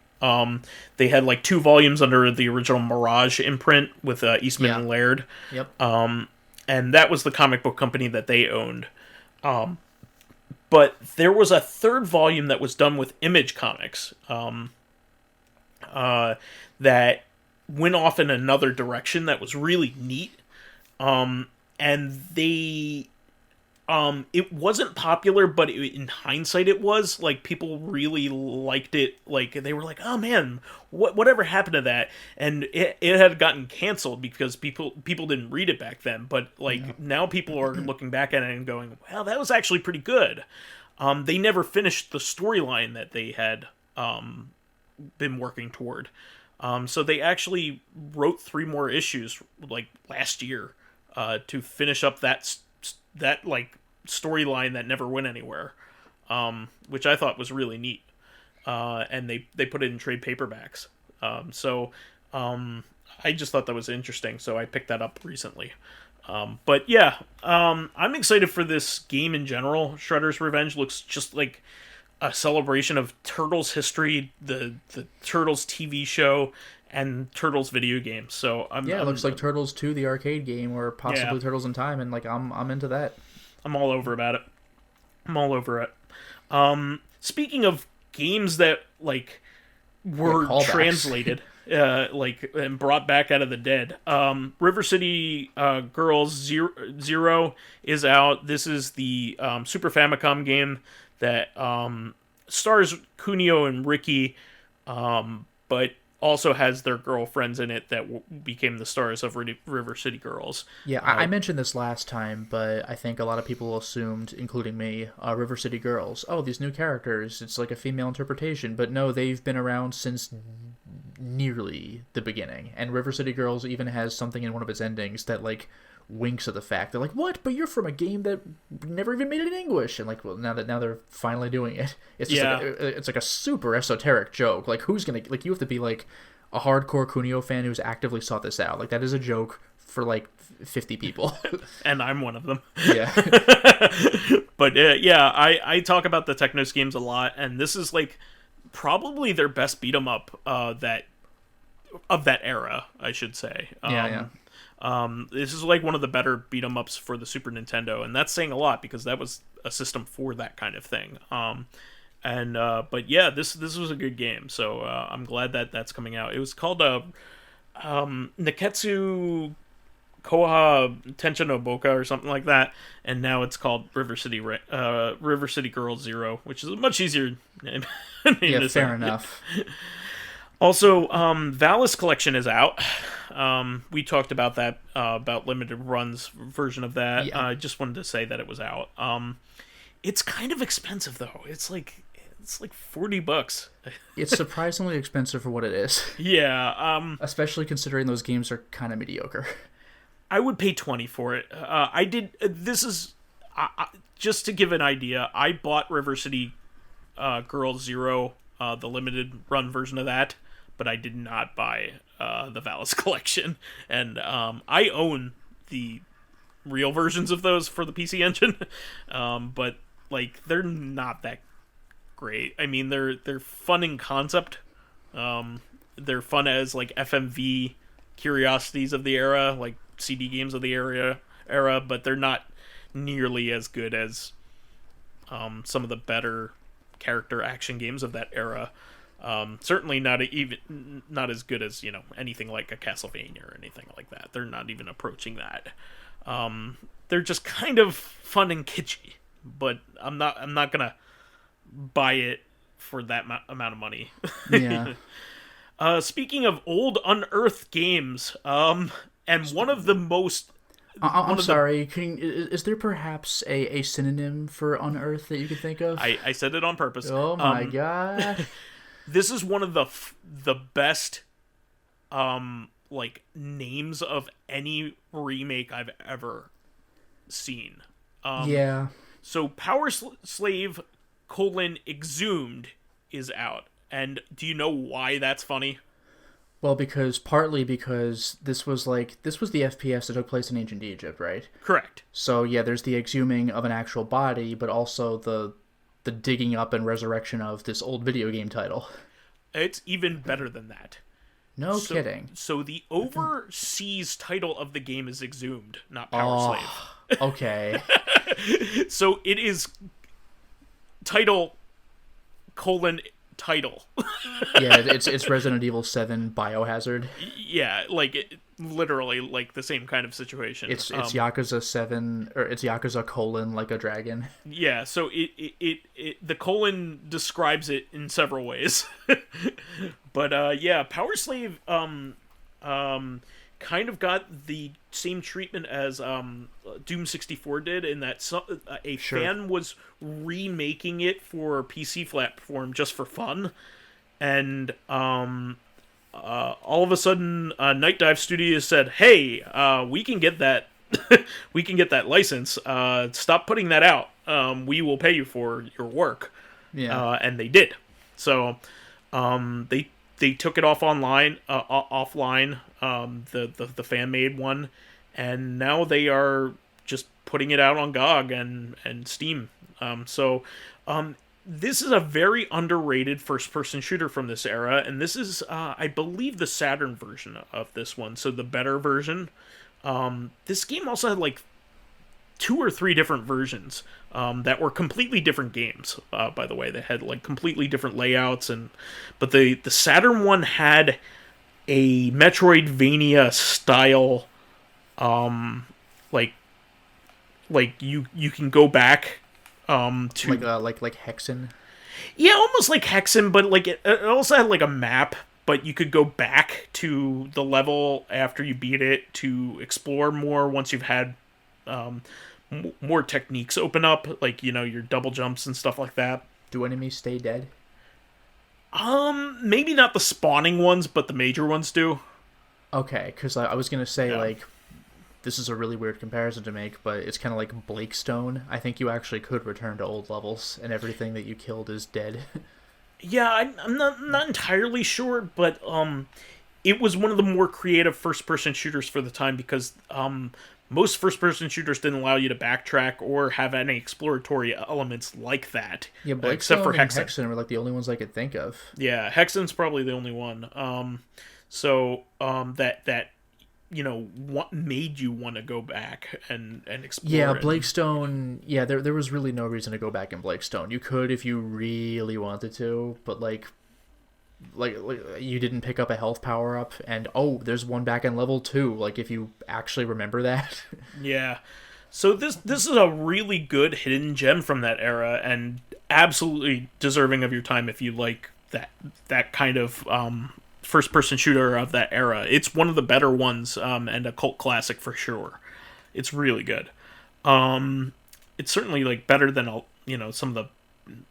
They had like 2 volumes under the original Mirage imprint with Eastman and Laird. Yep. And that was the comic book company that they owned. But there was a 3rd volume that was done with Image Comics that went off in another direction that was really neat. And they... it wasn't popular, but in hindsight it was. Like, people really liked it. Like, they were like, oh man, whatever happened to that? And it had gotten canceled because people didn't read it back then. But, like, now people are looking back at it and going, well, that was actually pretty good. They never finished the storyline that they had been working toward. So they actually wrote 3 more issues, like, last year to finish up that like storyline that never went anywhere, which I thought was really neat. And they put it in trade paperbacks. So I just thought that was interesting, so I picked that up recently. But yeah, I'm excited for this game in general. Shredder's Revenge looks just like a celebration of Turtles history, the Turtles TV show, and Turtles video game. So it looks like Turtles 2, the arcade game, or possibly Turtles in Time, and like I'm into that. I'm all over about it. I'm all over it. Speaking of games that like were translated, and brought back out of the dead, River City Girls Zero is out. This is the Super Famicom game that stars Kunio and Ricky, but also has their girlfriends in it that became the stars of River City Girls. Yeah, I mentioned this last time, but I think a lot of people assumed, including me, River City Girls. Oh, these new characters, it's like a female interpretation. But no, they've been around since nearly the beginning. And River City Girls even has something in one of its endings that, like, winks at the fact. They're like, what? But you're from a game that never even made it in English. And like, well, now they're finally doing it. It's just it's like a super esoteric joke. Like, who's gonna, like, you have to be like a hardcore Kunio fan who's actively sought this out. Like, that is a joke for like 50 people. And I'm one of them. Yeah. But yeah, I talk about the Technos games a lot, and this is like probably their best beat 'em up that era, I should say. Yeah. This is like one of the better beat 'em ups for the Super Nintendo, and that's saying a lot because that was a system for that kind of thing. But yeah, this was a good game, so I'm glad that that's coming out. It was called Neketsu Koha Tenshin no Boka or something like that, and now it's called River City Girl Zero, which is a much easier name. Yeah, fair enough. Also, Valles Collection is out. We talked about that, about limited runs version of that. Yeah. I just wanted to say that it was out. It's kind of expensive though. It's like $40. It's surprisingly expensive for what it is. Yeah. Especially considering those games are kind of mediocre. I would pay $20 for it. I did. This is just to give an idea. I bought River City Girl Zero, the limited run version of that, but I did not buy the Valles Collection, and I own the real versions of those for the PC Engine, but like they're not that great. I mean, they're fun in concept. They're fun as like FMV curiosities of the era, like CD games of the era, but they're not nearly as good as some of the better character action games of that era. Certainly not as good as, anything like a Castlevania or anything like that. They're not even approaching that. They're just kind of fun and kitschy, but I'm not gonna buy it for that amount of money. Yeah. Speaking of old unearthed games, and one of the most... I'm sorry, is there perhaps a synonym for unearthed that you could think of? I said it on purpose. Oh my god. This is one of the best names of any remake I've ever seen. Yeah. So Powerslave : Exhumed is out. And do you know why that's funny? Well, partly because this was the FPS that took place in ancient Egypt, right? Correct. So yeah, there's the exhuming of an actual body, but also the digging up and resurrection of this old video game title. It's even better than that. No kidding. So the overseas title of the game is Exhumed, not Powerslave. Oh, okay. So it is title: Yeah, it's Resident Evil 7 Biohazard. Yeah, literally like the same kind of situation. It's Yakuza 7, or it's Yakuza : like a dragon. Yeah, so the colon describes it in several ways. But yeah, Powerslave kind of got the same treatment as Doom 64 did, in that fan was remaking it for PC platform just for fun, and all of a sudden Night Dive Studios said, "Hey, we can get that we can get that license. Stop putting that out. We will pay you for your work." Yeah. And they did. So they took it offline, the fan made one, and now they are just putting it out on GOG and Steam. This is a very underrated first-person shooter from this era, and this is, I believe, the Saturn version of this one, so the better version. This game also had like 2 or 3 different versions that were completely different games, by the way. They had like completely different layouts, but the Saturn one had a Metroidvania style, like you can go back to like Hexen. Yeah, almost like Hexen, but like it also had like a map, but you could go back to the level after you beat it to explore more once you've had more techniques open up, like your double jumps and stuff like that. Do enemies stay dead? Maybe not the spawning ones, but the major ones do. Okay, because I was gonna say, like, this is a really weird comparison to make, but it's kind of like Blakestone. I think you actually could return to old levels, and everything that you killed is dead. Yeah, I'm not entirely sure, but it was one of the more creative first-person shooters for the time because most first-person shooters didn't allow you to backtrack or have any exploratory elements like that. Yeah, except for and Hexen. Hexen were like the only ones I could think of. Yeah, Hexen's probably the only one. That what made you want to go back and explore. Yeah, Blakestone. Yeah, there was really no reason to go back in Blakestone. You could if you really wanted to, but like you didn't pick up a health power up, and there's one back in level 2. Like if you actually remember that. Yeah, so this is a really good hidden gem from that era, and absolutely deserving of your time if you like that kind of first person shooter of that era. It's one of the better ones, and a cult classic for sure. It's really good. It's certainly like better than some of the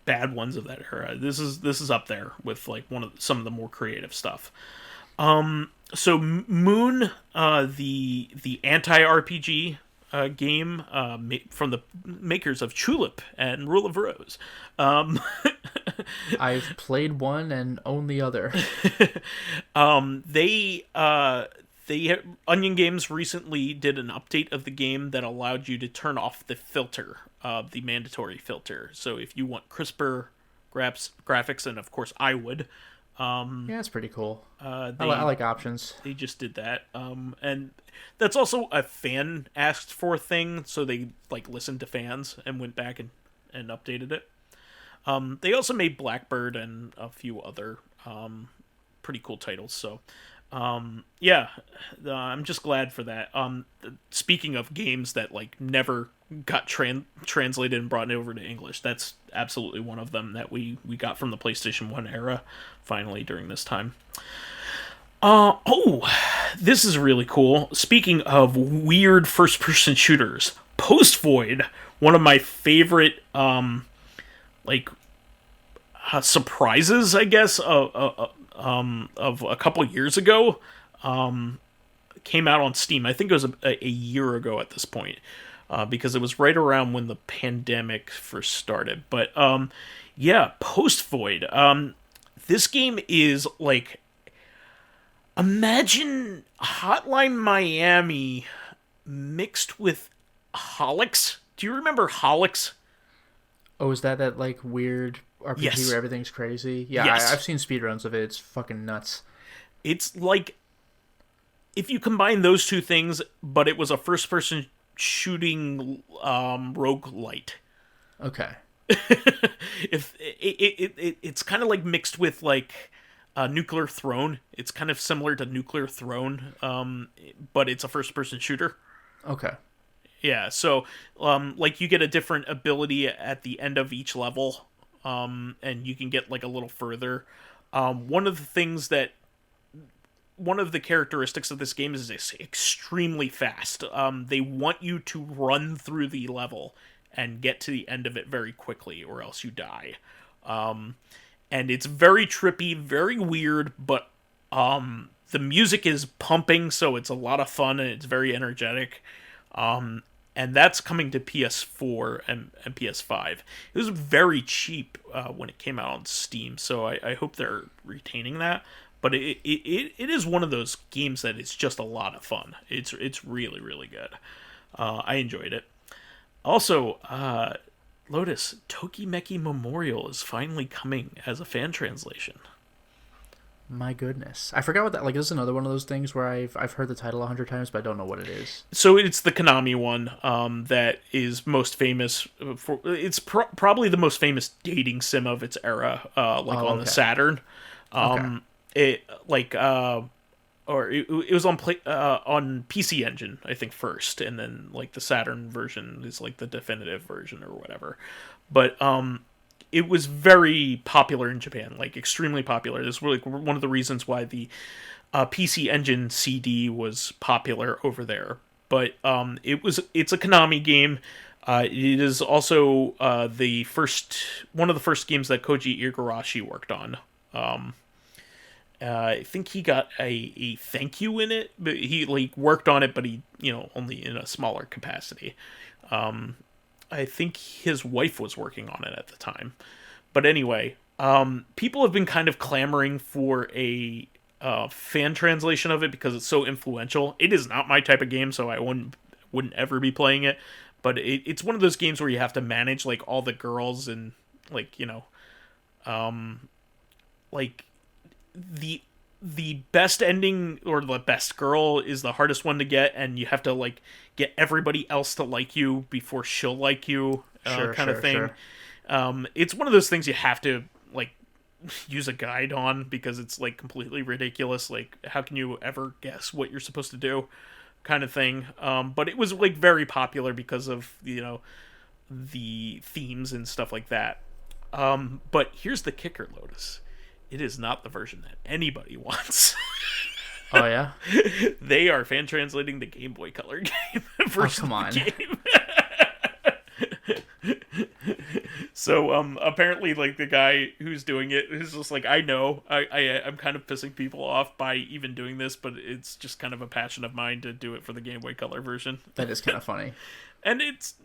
bad ones of that era. This is up there with like some of the more creative stuff. So Moon, the anti-RPG game from the makers of Tulip and Rule of Rose. I've played one and own the other. Onion Games recently did an update of the game that allowed you to turn off the filter, the mandatory filter. So if you want crisper graphics, and of course I would. Yeah, it's pretty cool. I like options. They just did that, and that's also a fan asked for thing. So they like listened to fans and went back and updated it. They also made Blackbird and a few other pretty cool titles. So. I'm just glad for that. Speaking of games that like never got translated and brought over to English, that's absolutely one of them that we got from the PlayStation 1 era finally during this time. This is really cool. Speaking of weird first-person shooters, Post Void, one of my favorite surprises, I guess, of a couple years ago, came out on Steam. I think it was a year ago at this point, because it was right around when the pandemic first started. But Post Void. This game is like, imagine Hotline Miami mixed with Holics. Do you remember Holics? Oh, is that like weird RPG yes. where everything's crazy? Yeah, yes. I've seen speedruns of it. It's fucking nuts. It's like if you combine those two things, but it was a first-person shooting roguelite. Okay. If it's kind of like mixed with like Nuclear Throne. It's kind of similar to Nuclear Throne, but it's a first-person shooter. Okay. Yeah, so like you get a different ability at the end of each level. And you can get like a little further. One of the characteristics of this game is it's extremely fast. They want you to run through the level and get to the end of it very quickly, or else you die. And it's very trippy, very weird, but the music is pumping, so it's a lot of fun and it's very energetic. And that's coming to PS4 and PS5. It was very cheap when it came out on Steam, so I hope they're retaining that. But it is one of those games that it's just a lot of fun. It's really, really good. I enjoyed it. Also, Lotus, Tokimeki Memorial is finally coming as a fan translation. My goodness, I forgot what that like. This is another one of those things where I've heard the title 100 times, but I don't know what it is. So it's the Konami one that is most famous for. It's probably the most famous dating sim of its era, on the Saturn. It was on PC Engine, I think, first, and then like the Saturn version is like the definitive version or whatever. But it was very popular in Japan, like extremely popular. This was like one of the reasons why the PC Engine CD was popular over there. But it's a Konami game. It is also one of the first games that Koji Igarashi worked on. I think he got a thank you in it, but he like worked on it, but he only in a smaller capacity. I think his wife was working on it at the time. But anyway, people have been kind of clamoring for a fan translation of it because it's so influential. It is not my type of game, so I wouldn't ever be playing it. But it's one of those games where you have to manage like all the girls and like like the best ending or the best girl is the hardest one to get, and you have to like get everybody else to like you before she'll like you, kind of thing. Sure. It's one of those things you have to like use a guide on because it's like completely ridiculous. Like, how can you ever guess what you're supposed to do, kind of thing. But it was like very popular because of the themes and stuff like that. But here's the kicker, Lotus. It is not the version that anybody wants. Oh, yeah? They are fan translating the Game Boy Color game version of the game. So, apparently, like, the guy who's doing it is just like, I know, I'm kind of pissing people off by even doing this, but it's just kind of a passion of mine to do it for the Game Boy Color version. That is kind of funny. And it's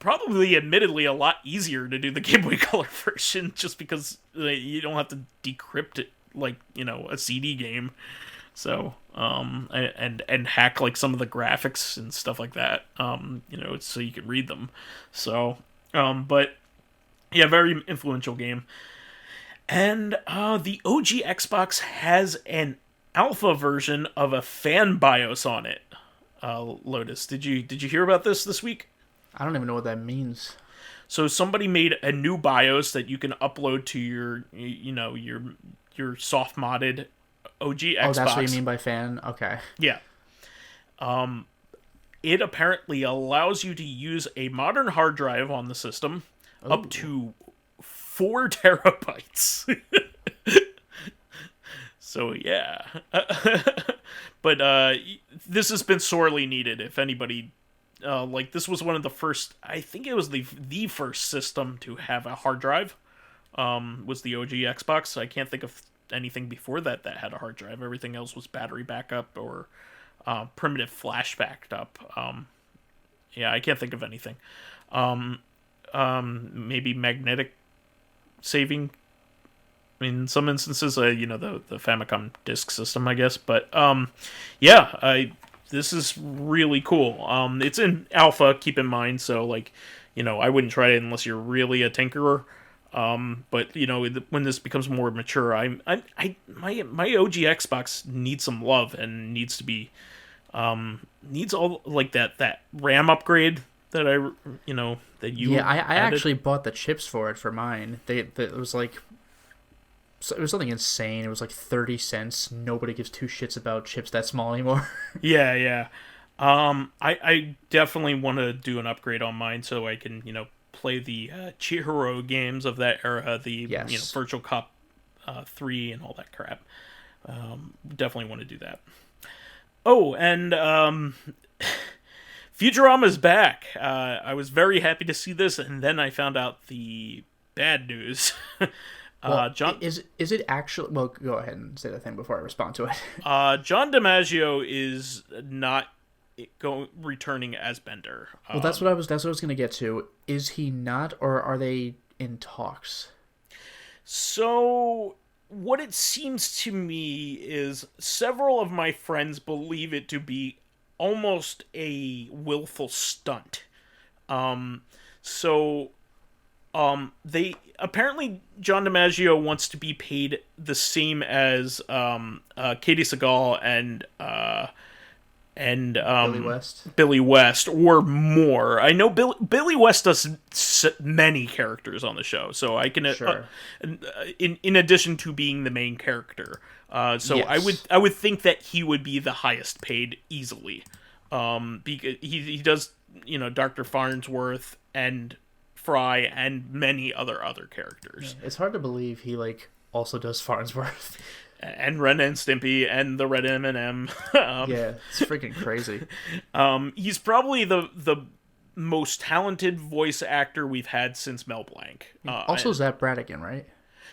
probably, admittedly, a lot easier to do the Game Boy Color version just because you don't have to decrypt it like, a CD game. So, and hack, like, some of the graphics and stuff like that, so you can read them. So, but, yeah, very influential game. And, the OG Xbox has an alpha version of a fan BIOS on it. Lotus, did you hear about this week? I don't even know what that means. So somebody made a new BIOS that you can upload to your soft modded OG Xbox. Oh, that's what you mean by fan? Okay. Yeah. It apparently allows you to use a modern hard drive on the system up to 4 terabytes. So, yeah. But this has been sorely needed. If anybody, this was one of the first, I think it was the first system to have a hard drive, was the OG Xbox. I can't think of anything before that had a hard drive. Everything else was battery backup or primitive flash backed up. I can't think of anything. Maybe magnetic saving in some instances, the Famicom disk system, I guess. But, this is really cool. It's in alpha, keep in mind, so, I wouldn't try it unless you're really a tinkerer. But, when this becomes more mature, my OG Xbox needs some love and needs to be, needs all, that RAM upgrade that that you I actually bought the chips for it for mine. It was it was something insane. It was 30 cents. Nobody gives two shits about chips that small anymore. Yeah. I definitely want to do an upgrade on mine so I can, play the Chihiro games of that era, the Virtual Cop 3 and all that crap. Definitely want to do that. Oh, and Futurama's back. I was very happy to see this, and then I found out the bad news. Well, John, is it actually? Well, go ahead and say that thing before I respond to it. John DiMaggio is not returning as Bender. Well, that's what I was going to get to. Is he not, or are they in talks? So, what it seems to me is several of my friends believe it to be almost a willful stunt. They apparently John DiMaggio wants to be paid the same as Katie Seagal and Billy West or more. I know Billy West does many characters on the show, so I can sure. In addition to being the main character. Yes. I would think that he would be the highest paid easily. Because he does, Dr. Farnsworth and Fry and many other characters. It's hard to believe he also does Farnsworth and Ren and Stimpy and the Red M&M. Yeah, it's freaking crazy. He's probably the most talented voice actor we've had since Mel Blanc. Also, Zap Brannigan, right?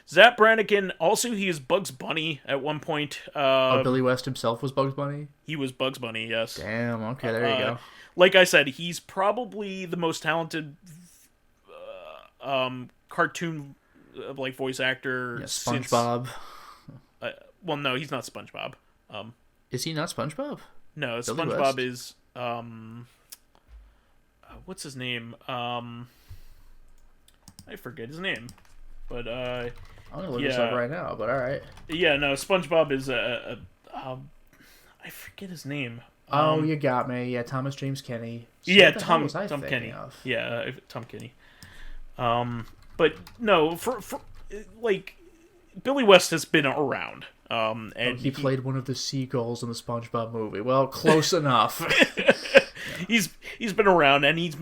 Zap Brannigan. Also, he is Bugs Bunny at one point. Billy West himself was Bugs Bunny? He was Bugs Bunny, yes. Damn, okay, there you go. Like I said, he's probably the most talented cartoon voice actor SpongeBob. well, no, he's not SpongeBob. Is he not SpongeBob? No, Billy SpongeBob West? is what's his name? I forget his name, but I'm gonna look this up right now. But all right. Yeah, no, SpongeBob is I forget his name. Oh, you got me. Yeah, Thomas James Kenny. So Yeah, what the hell Tom was I Tom thinking Kenny. of? Yeah, Tom Kenny. But no, for like Billy West has been around. And he played one of the seagulls in the SpongeBob movie. Well, close enough. He's been around, and he's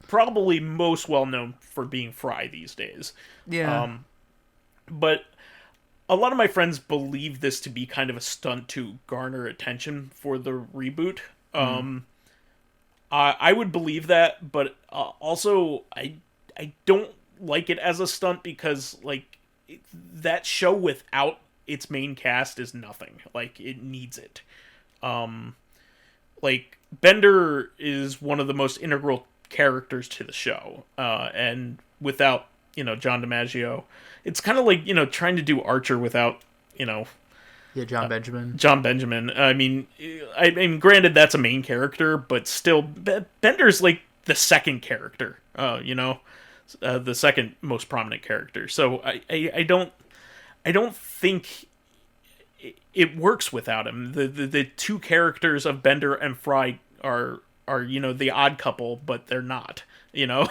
probably most well known for being Fry these days. Yeah. But a lot of my friends believe this to be kind of a stunt to garner attention for the reboot. I would believe that, but also I don't like it as a stunt because like that show without its main cast is nothing. Like it needs it. Like Bender is one of the most integral characters to the show, and without John DiMaggio, it's kind of like trying to do Archer without Yeah, John Benjamin. John Benjamin. I mean, granted that's a main character, but still, Bender's like the second character. The second most prominent character. So I don't think it works without him. The two characters of Bender and Fry are the odd couple, but they're not. They're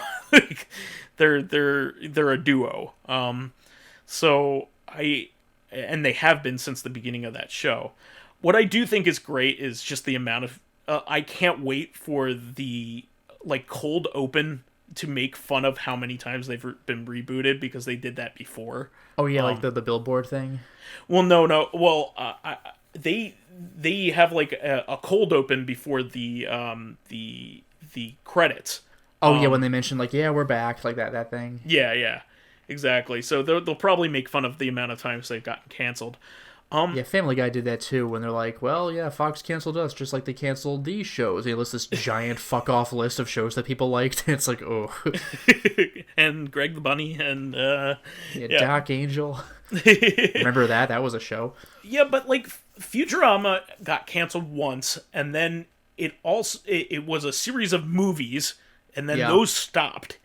a duo. And they have been since the beginning of that show. What I do think is great is just the amount of I can't wait for the cold open to make fun of how many times they've been rebooted, because they did that before. Oh yeah, like the billboard thing. Well, no. Well, they have like a cold open before the credits. Oh yeah, when they mention we're back, like that thing. Yeah, exactly. So they'll probably make fun of the amount of times they've gotten canceled. Yeah, Family Guy did that too, when they're like, well, yeah, Fox canceled us, just like they canceled these shows. They list this giant fuck-off list of shows that people liked, and it's like, oh. And Greg the Bunny, and, Doc Angel. Remember that? That was a show. Yeah, but, Futurama got canceled once, and then it was a series of movies, and then those stopped,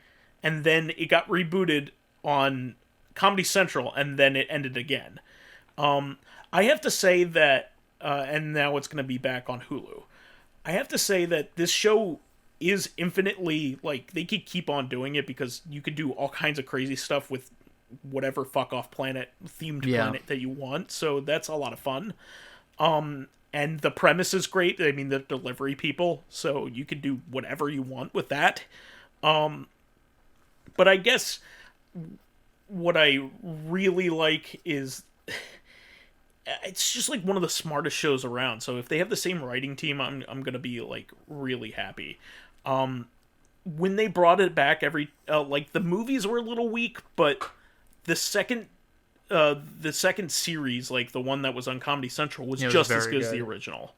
and then it got rebooted on Comedy Central, and then it ended again. I have to say that, and now it's going to be back on Hulu. I have to say that this show is infinitely, they could keep on doing it because you could do all kinds of crazy stuff with whatever fuck-off themed planet that you want, so that's a lot of fun. And the premise is great. I mean, the delivery people, so you could do whatever you want with that. But I guess what I really like is it's just one of the smartest shows around. So if they have the same writing team, I'm gonna be really happy. When they brought it back, the movies were a little weak, but the second series, the one that was on Comedy Central, was just as good as the original.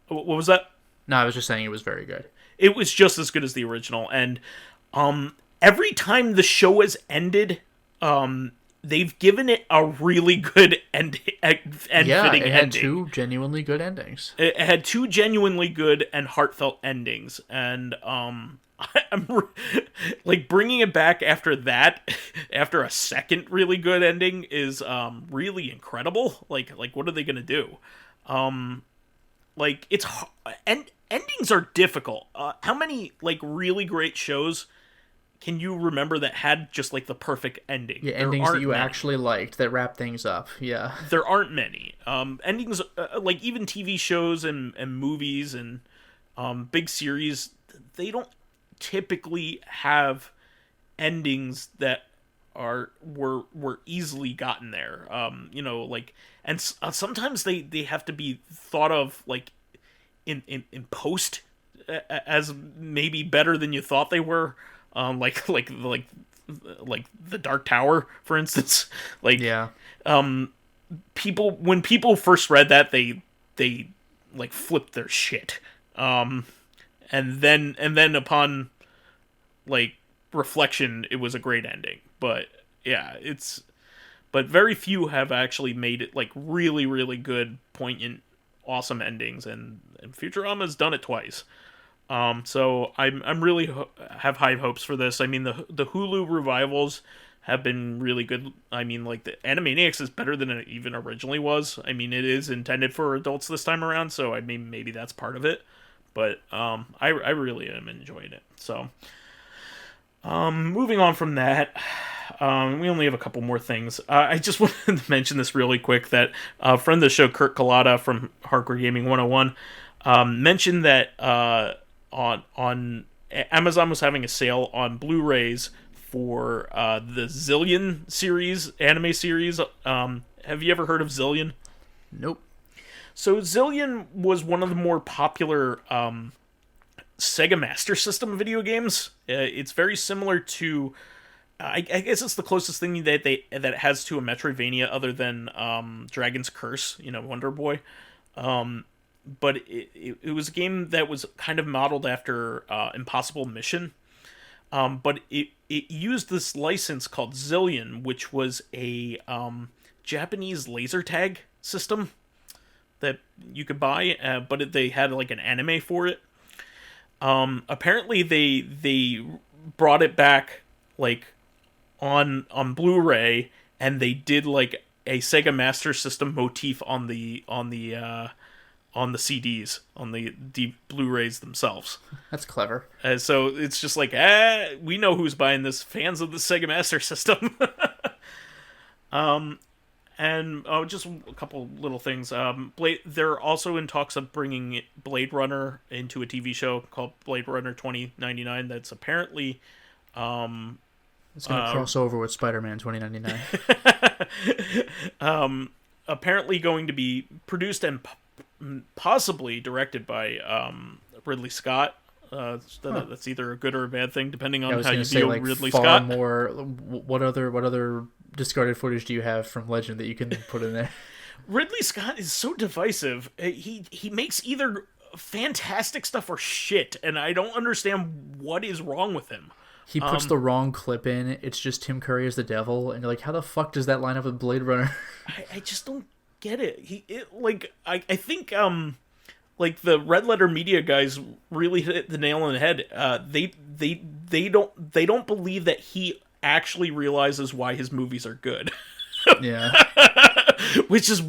What was that? No, I was just saying it was very good. It was just as good as the original, and every time the show has ended, they've given it a really good fitting ending. It had two genuinely good endings. It had two genuinely good and heartfelt endings, and I'm bringing it back after that, after a second really good ending, is really incredible. What are they gonna do? It's endings are difficult. How many really great shows can you remember that had just the perfect ending? Yeah, endings that you actually liked that wrap things up. Yeah, there aren't many. Endings even TV shows and movies and big series, they don't typically have endings that were easily gotten there. And sometimes they have to be thought of in post as maybe better than you thought they were. Like the Dark Tower, for instance. When people first read that, they flipped their shit. And then upon reflection, it was a great ending. But yeah, but very few have actually made it like really, really good, poignant, awesome endings, and Futurama's done it twice. So I'm really have high hopes for this. I mean, the Hulu revivals have been really good. I mean, like, the Animaniacs is better than it even originally was. I mean, it is intended for adults this time around, so I mean, maybe that's part of it. But I really am enjoying it. So moving on from that, we only have a couple more things. I just wanted to mention this really quick, that a friend of the show, Kurt Collada from Hardcore Gaming 101, mentioned that on Amazon was having a sale on Blu-rays for the Zillion series, anime series. Have you ever heard of Zillion? Nope. So Zillion was one of the more popular Sega Master System video games. It's very similar to, I guess it's the closest thing that it has to a Metroidvania, other than Dragon's Curse, Wonder Boy. But it was a game that was kind of modeled after Impossible Mission. But it used this license called Zillion, which was a Japanese laser tag system that you could buy, but they had like an anime for it. Apparently they brought it back like on Blu-ray, and they did like a Sega Master System motif on the CDs, on the Blu-rays themselves. That's clever. So it's just like, we know who's buying this. Fans of the Sega Master System. And just a couple little things. They're also in talks of bringing Bladerunner into a TV show called Bladerunner 2099. That's apparently... it's going to cross over with Spider-Man 2099. Apparently going to be produced and possibly directed by Ridley Scott. That's either a good or a bad thing, depending on how you view Ridley Scott. More. What other discarded footage do you have from Legend that you can put in there? Ridley Scott is so divisive. He makes either fantastic stuff or shit, and I don't understand what is wrong with him. He puts the wrong clip in. It's just Tim Curry as the devil, and you're like, how the fuck does that line up with Blade Runner? I just don't get it. I think like the Red Letter Media guys really hit the nail on the head. They don't believe that he actually realizes why his movies are good. Yeah. Which is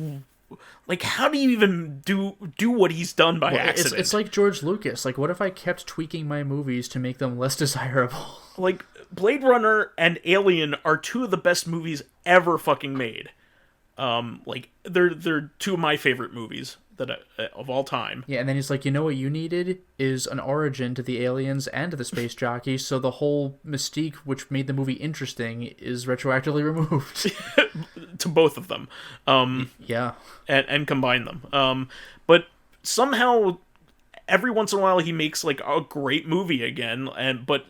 like, how do you even do what he's done by accident? It's like George Lucas. Like, what if I kept tweaking my movies to make them less desirable? Like, Blade Runner and Alien are two of the best movies ever fucking made. Like, they're two of my favorite movies of all time. Yeah, and then he's like, you know what you needed is an origin to the aliens and to the space jockey, so the whole mystique which made the movie interesting is retroactively removed. To both of them. Yeah. And combine them. But somehow, every once in a while, he makes, like, a great movie again, but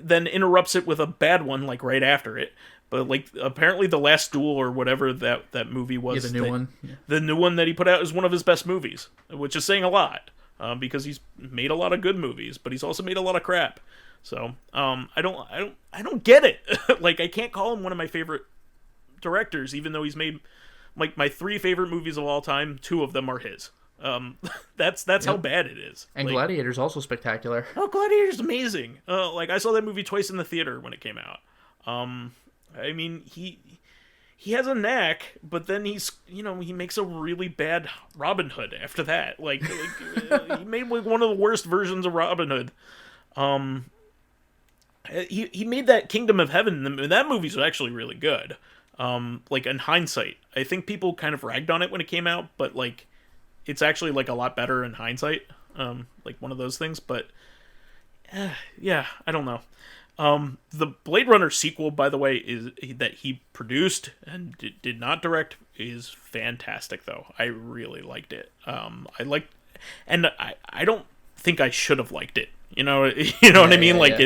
then interrupts it with a bad one, like, right after it. But, like, apparently The Last Duel or whatever that movie was... Yeah, the new one. Yeah. The new one that he put out is one of his best movies, which is saying a lot, because he's made a lot of good movies, but he's also made a lot of crap. So, I don't get it. Like, I can't call him one of my favorite directors, even though he's made, like, my 3 favorite movies of all time, 2 of them are his. That's yep. How bad it is. And like, Gladiator's also spectacular. Oh, Gladiator's amazing. Like, I saw that movie twice in the theater when it came out. I mean, he has a knack, but then he makes a really bad Robin Hood after that. Like he made like one of the worst versions of Robin Hood. He made that Kingdom of Heaven. That movie's actually really good. Like, in hindsight, I think people kind of ragged on it when it came out, but like, it's actually like a lot better in hindsight. Like one of those things, but yeah, I don't know. The Blade Runner sequel, by the way, that he produced and did not direct, is fantastic, though. I really liked it. I don't think I should have liked it. You know what I mean? Like,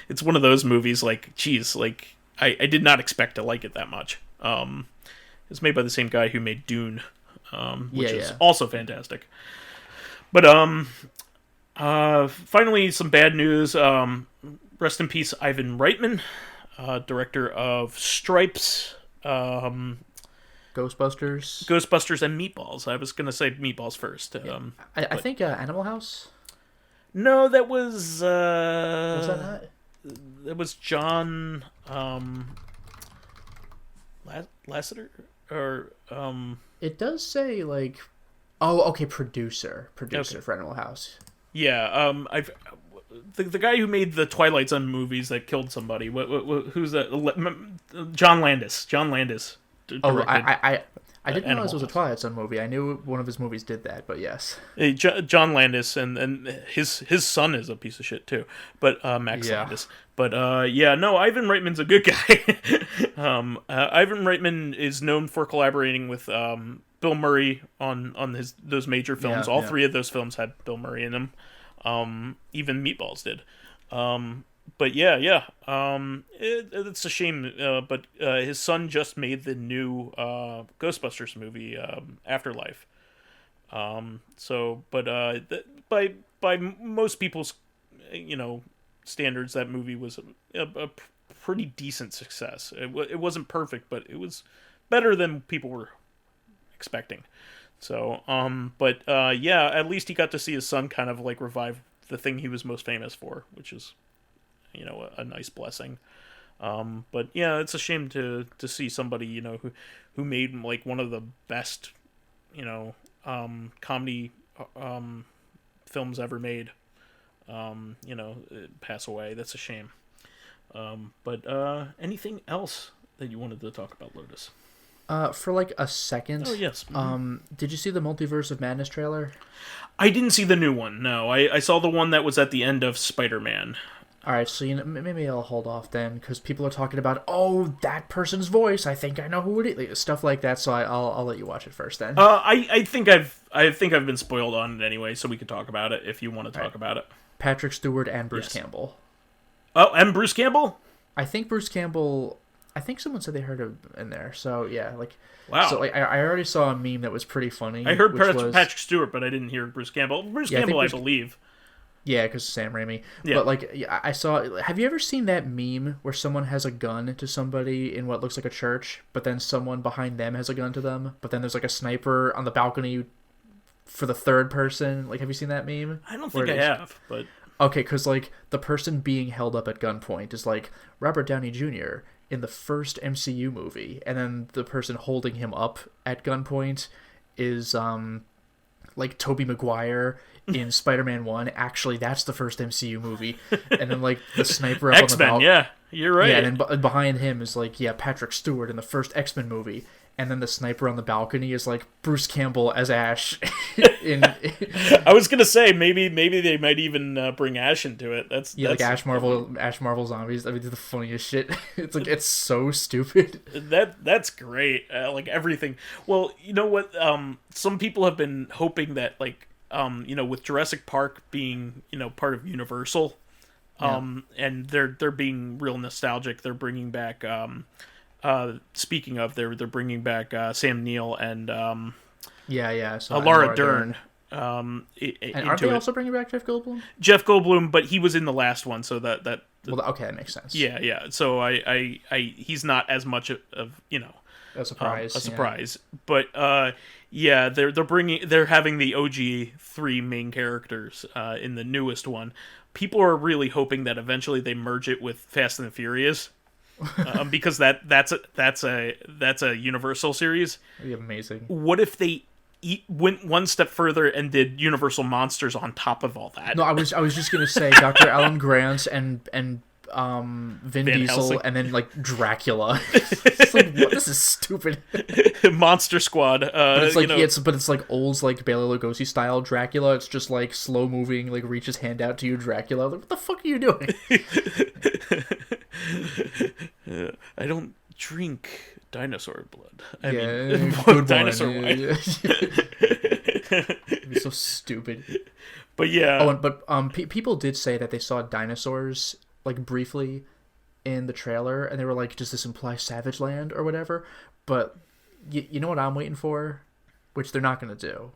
it's one of those movies, like, geez, like, I did not expect to like it that much. It's made by the same guy who made Dune, which is also fantastic. But, finally, some bad news. Rest in peace, Ivan Reitman, director of Stripes, Ghostbusters and Meatballs. I was gonna say Meatballs first. Yeah. I think Animal House. No, that was. Was that not? That was John Lasseter or It does say like, oh, okay, producer okay. for Animal House. Yeah, I've the guy who made the Twilight Zone movies that killed somebody. Who's that? John Landis. Oh, I didn't realize it was a Twilight Zone movie. I knew one of his movies did that, but yes. John Landis and his son is a piece of shit too. But Max Landis. But no, Ivan Reitman's a good guy. Ivan Reitman is known for collaborating with Bill Murray on those major films. All three of those films had Bill Murray in them. Even Meatballs did. But it's a shame. But his son just made the new Ghostbusters movie, Afterlife. By most people's, standards, that movie was a pretty decent success. It wasn't perfect, but it was better than people were expecting. So, at least he got to see his son kind of like revive the thing he was most famous for, which is, a nice blessing. But yeah, it's a shame to see somebody, who made like one of the best, comedy films ever made, pass away. That's a shame. But anything else that you wanted to talk about, Lotus? For like a second. Oh, yes. Mm-hmm. Did you see the Multiverse of Madness trailer? I didn't see the new one, no. I saw the one that was at the end of Spider-Man. Alright, so maybe I'll hold off then, because people are talking about, oh, that person's voice, I think I know who it is, stuff like that, so I'll let you watch it first then. I think I've been spoiled on it anyway, so we can talk about it if you want to talk about it. Patrick Stewart and Bruce Campbell. Oh, and Bruce Campbell? I think Bruce Campbell... I think someone said they heard him in there, so yeah, like... Wow. So like, I already saw a meme that was pretty funny. I heard Patrick Stewart, but I didn't hear Bruce Campbell. Bruce Campbell, I believe. Yeah, because Sam Raimi. Yeah. But like, I saw... Have you ever seen that meme where someone has a gun to somebody in what looks like a church, but then someone behind them has a gun to them, but then there's like a sniper on the balcony for the third person? Like, have you seen that meme? I don't think I have, but... Okay, because like, the person being held up at gunpoint is like Robert Downey Jr. in the first MCU movie, and then the person holding him up at gunpoint is like Tobey Maguire in Spider-Man 1. Actually, that's the first MCU movie. And then like the sniper up X-Men, on the yeah, you're right. Yeah, and then behind him is like, Patrick Stewart in the first X-Men movie. And then the sniper on the balcony is like Bruce Campbell as Ash. I was gonna say maybe they might even bring Ash into it. That's like Ash Marvel zombies. I mean, the funniest shit. It's like, it's so stupid. That's great. Like everything. Well, you know what? Some people have been hoping that like with Jurassic Park being part of Universal, and they're being real nostalgic. They're bringing back. Speaking of, they're bringing back Sam Neill and Laura Dern. And aren't they also bringing back Jeff Goldblum? Jeff Goldblum, but he was in the last one, so that okay, that makes sense. Yeah. So I he's not as much of a surprise. A surprise, but they're having the OG 3 main characters in the newest one. People are really hoping that eventually they merge it with Fast and the Furious. Because that's a Universal series. That'd be amazing. What if they went one step further and did Universal Monsters on top of all that? No, I was just gonna say Dr. Alan Grant and Vin Diesel Helsing. and then like Dracula. It's like, what? This is stupid. Monster Squad. But it's like it's like old like Bela Lugosi style Dracula. It's just like slow moving, like reach his hand out to you, Dracula. Like, what the fuck are you doing? I don't drink dinosaur blood. I mean, good dinosaur wine. It'd be so stupid. But yeah. Oh, but people did say that they saw dinosaurs like briefly in the trailer, and they were like, "Does this imply Savage Land or whatever?" But you know what I'm waiting for, which they're not gonna do.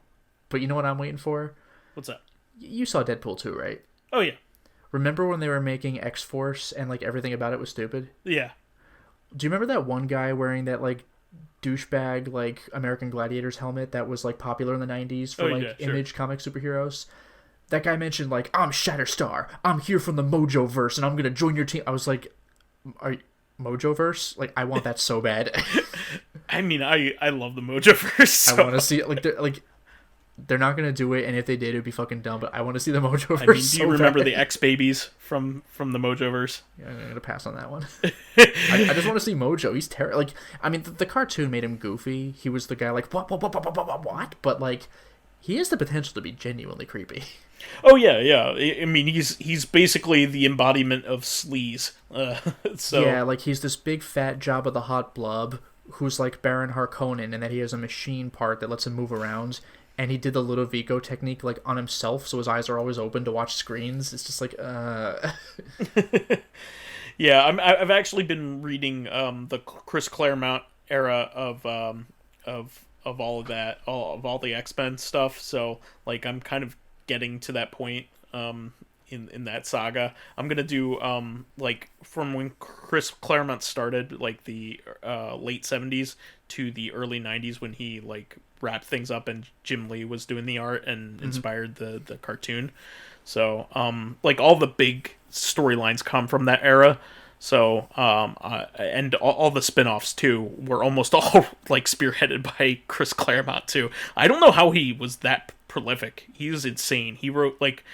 But you know what I'm waiting for? What's that? You saw Deadpool 2, right? Oh yeah. Remember when they were making X-Force and like everything about it was stupid? Yeah. Do you remember that one guy wearing that like douchebag like American Gladiators helmet that was like popular in the 90s for Image comic superheroes? That guy mentioned like, I'm Shatterstar, I'm here from the Mojoverse, and I'm gonna join your team. I was like, are you Mojoverse? Like, I want that so bad. I mean, I love the Mojoverse. So. I want to see it. They're not gonna do it, and if they did, it'd be fucking dumb. But I want to see the Mojoverse. I mean, do you remember the X babies from the Mojoverse? Yeah, I'm gonna pass on that one. I just want to see Mojo. He's terrible. Like, I mean, the cartoon made him goofy. He was the guy like what? But like, he has the potential to be genuinely creepy. Oh yeah. I mean, he's basically the embodiment of sleaze. So yeah, like he's this big fat Jabba the Hutt blub who's like Baron Harkonnen, and that he has a machine part that lets him move around. And he did the Ludovico technique like on himself, so his eyes are always open to watch screens. It's just like, Yeah, I've actually been reading the Chris Claremont era of all of that, all the X-Men stuff. So like I'm kind of getting to that point in that saga. I'm gonna do like from when Chris Claremont started, like the late 70s to the early 90s when he like wrapped things up and Jim Lee was doing the art and inspired the cartoon. So like all the big storylines come from that era. So and all the spin-offs too were almost all like spearheaded by Chris Claremont too. I don't know how he was that prolific. He was insane. He wrote like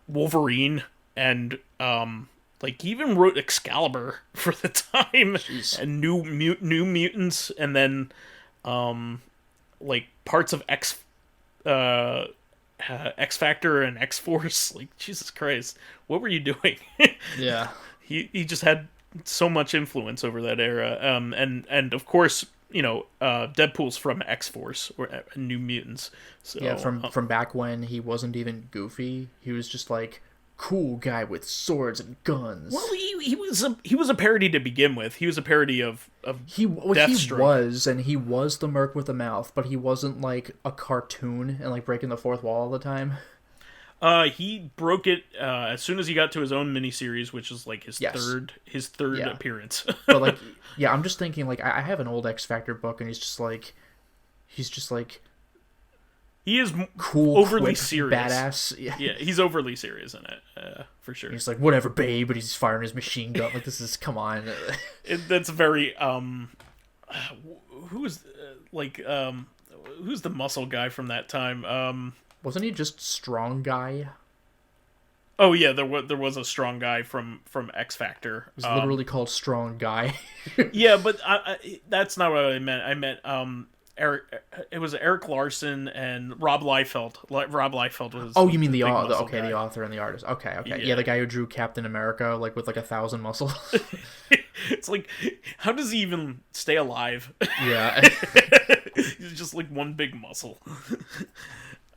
Wolverine and like he even wrote Excalibur for the time. Jeez. And New Mutants, and then like parts of X Factor and X Force. Like, Jesus Christ, what were you doing? Yeah, he just had so much influence over that era. And of course, you know, Deadpool's from X Force or New Mutants. So yeah, from back when he wasn't even goofy, he was just like cool guy with swords and guns. Well, he was a parody to begin with. He was a parody of Deathstroke. He was the Merc with a mouth, but he wasn't like a cartoon and like breaking the fourth wall all the time. He broke it as soon as he got to his own miniseries, which is like his third appearance. But like, yeah, I'm just thinking like I have an old X Factor book, and he's just like he is cool, overly quick, serious, badass. Yeah, he's overly serious in it, for sure. He's like, whatever, babe, but he's firing his machine gun. Like, this is, come on. That's very who's the muscle guy from that time? Wasn't he just Strong Guy? Oh yeah, there was a strong guy from X Factor. It was literally called Strong Guy. Yeah, but that's not what I meant. I meant it was Eric Larson and Rob Liefeld. Rob Liefeld was. Oh, you mean the author? The author and the artist. Okay. Yeah, the guy who drew Captain America, like with like 1,000 muscles. It's like, how does he even stay alive? Yeah, he's just like one big muscle.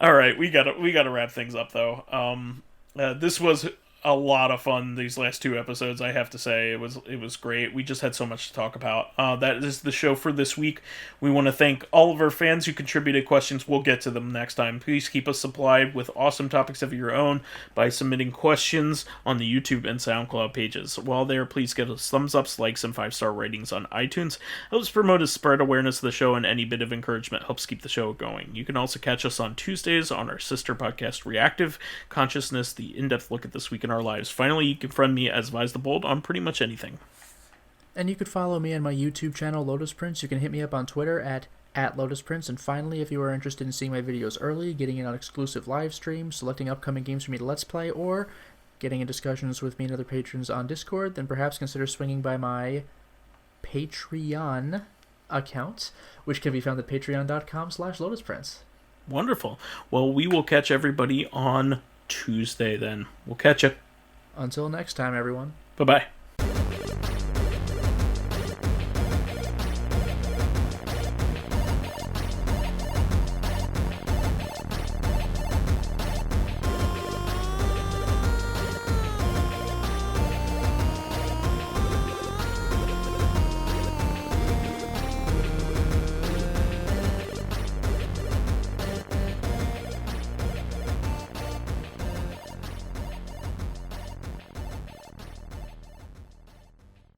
All right, we gotta wrap things up though. This was a lot of fun. These last two episodes, I have to say, it was great. We just had so much to talk about. That is the show for this week. We want to thank all of our fans who contributed questions. We'll get to them next time. Please keep us supplied with awesome topics of your own by submitting questions on the YouTube and SoundCloud pages. While there, please give us thumbs ups, likes, and 5-star ratings on iTunes. Helps promote and spread awareness of the show, and any bit of encouragement helps keep the show going. You can also catch us on Tuesdays on our sister podcast, Reactive Consciousness, the in-depth look at this week in our lives. Finally, you can friend me as vysethebold on pretty much anything. And you could follow me on my YouTube channel, Lotus Prince. You can hit me up on Twitter at Lotus Prince. And finally, if you are interested in seeing my videos early, getting in on exclusive live streams, selecting upcoming games for me to Let's Play, or getting in discussions with me and other patrons on Discord, then perhaps consider swinging by my Patreon account, which can be found at patreon.com/LotusPrince. Wonderful. Well, we will catch everybody on Tuesday then. We'll catch you. Until next time, everyone. Bye-bye.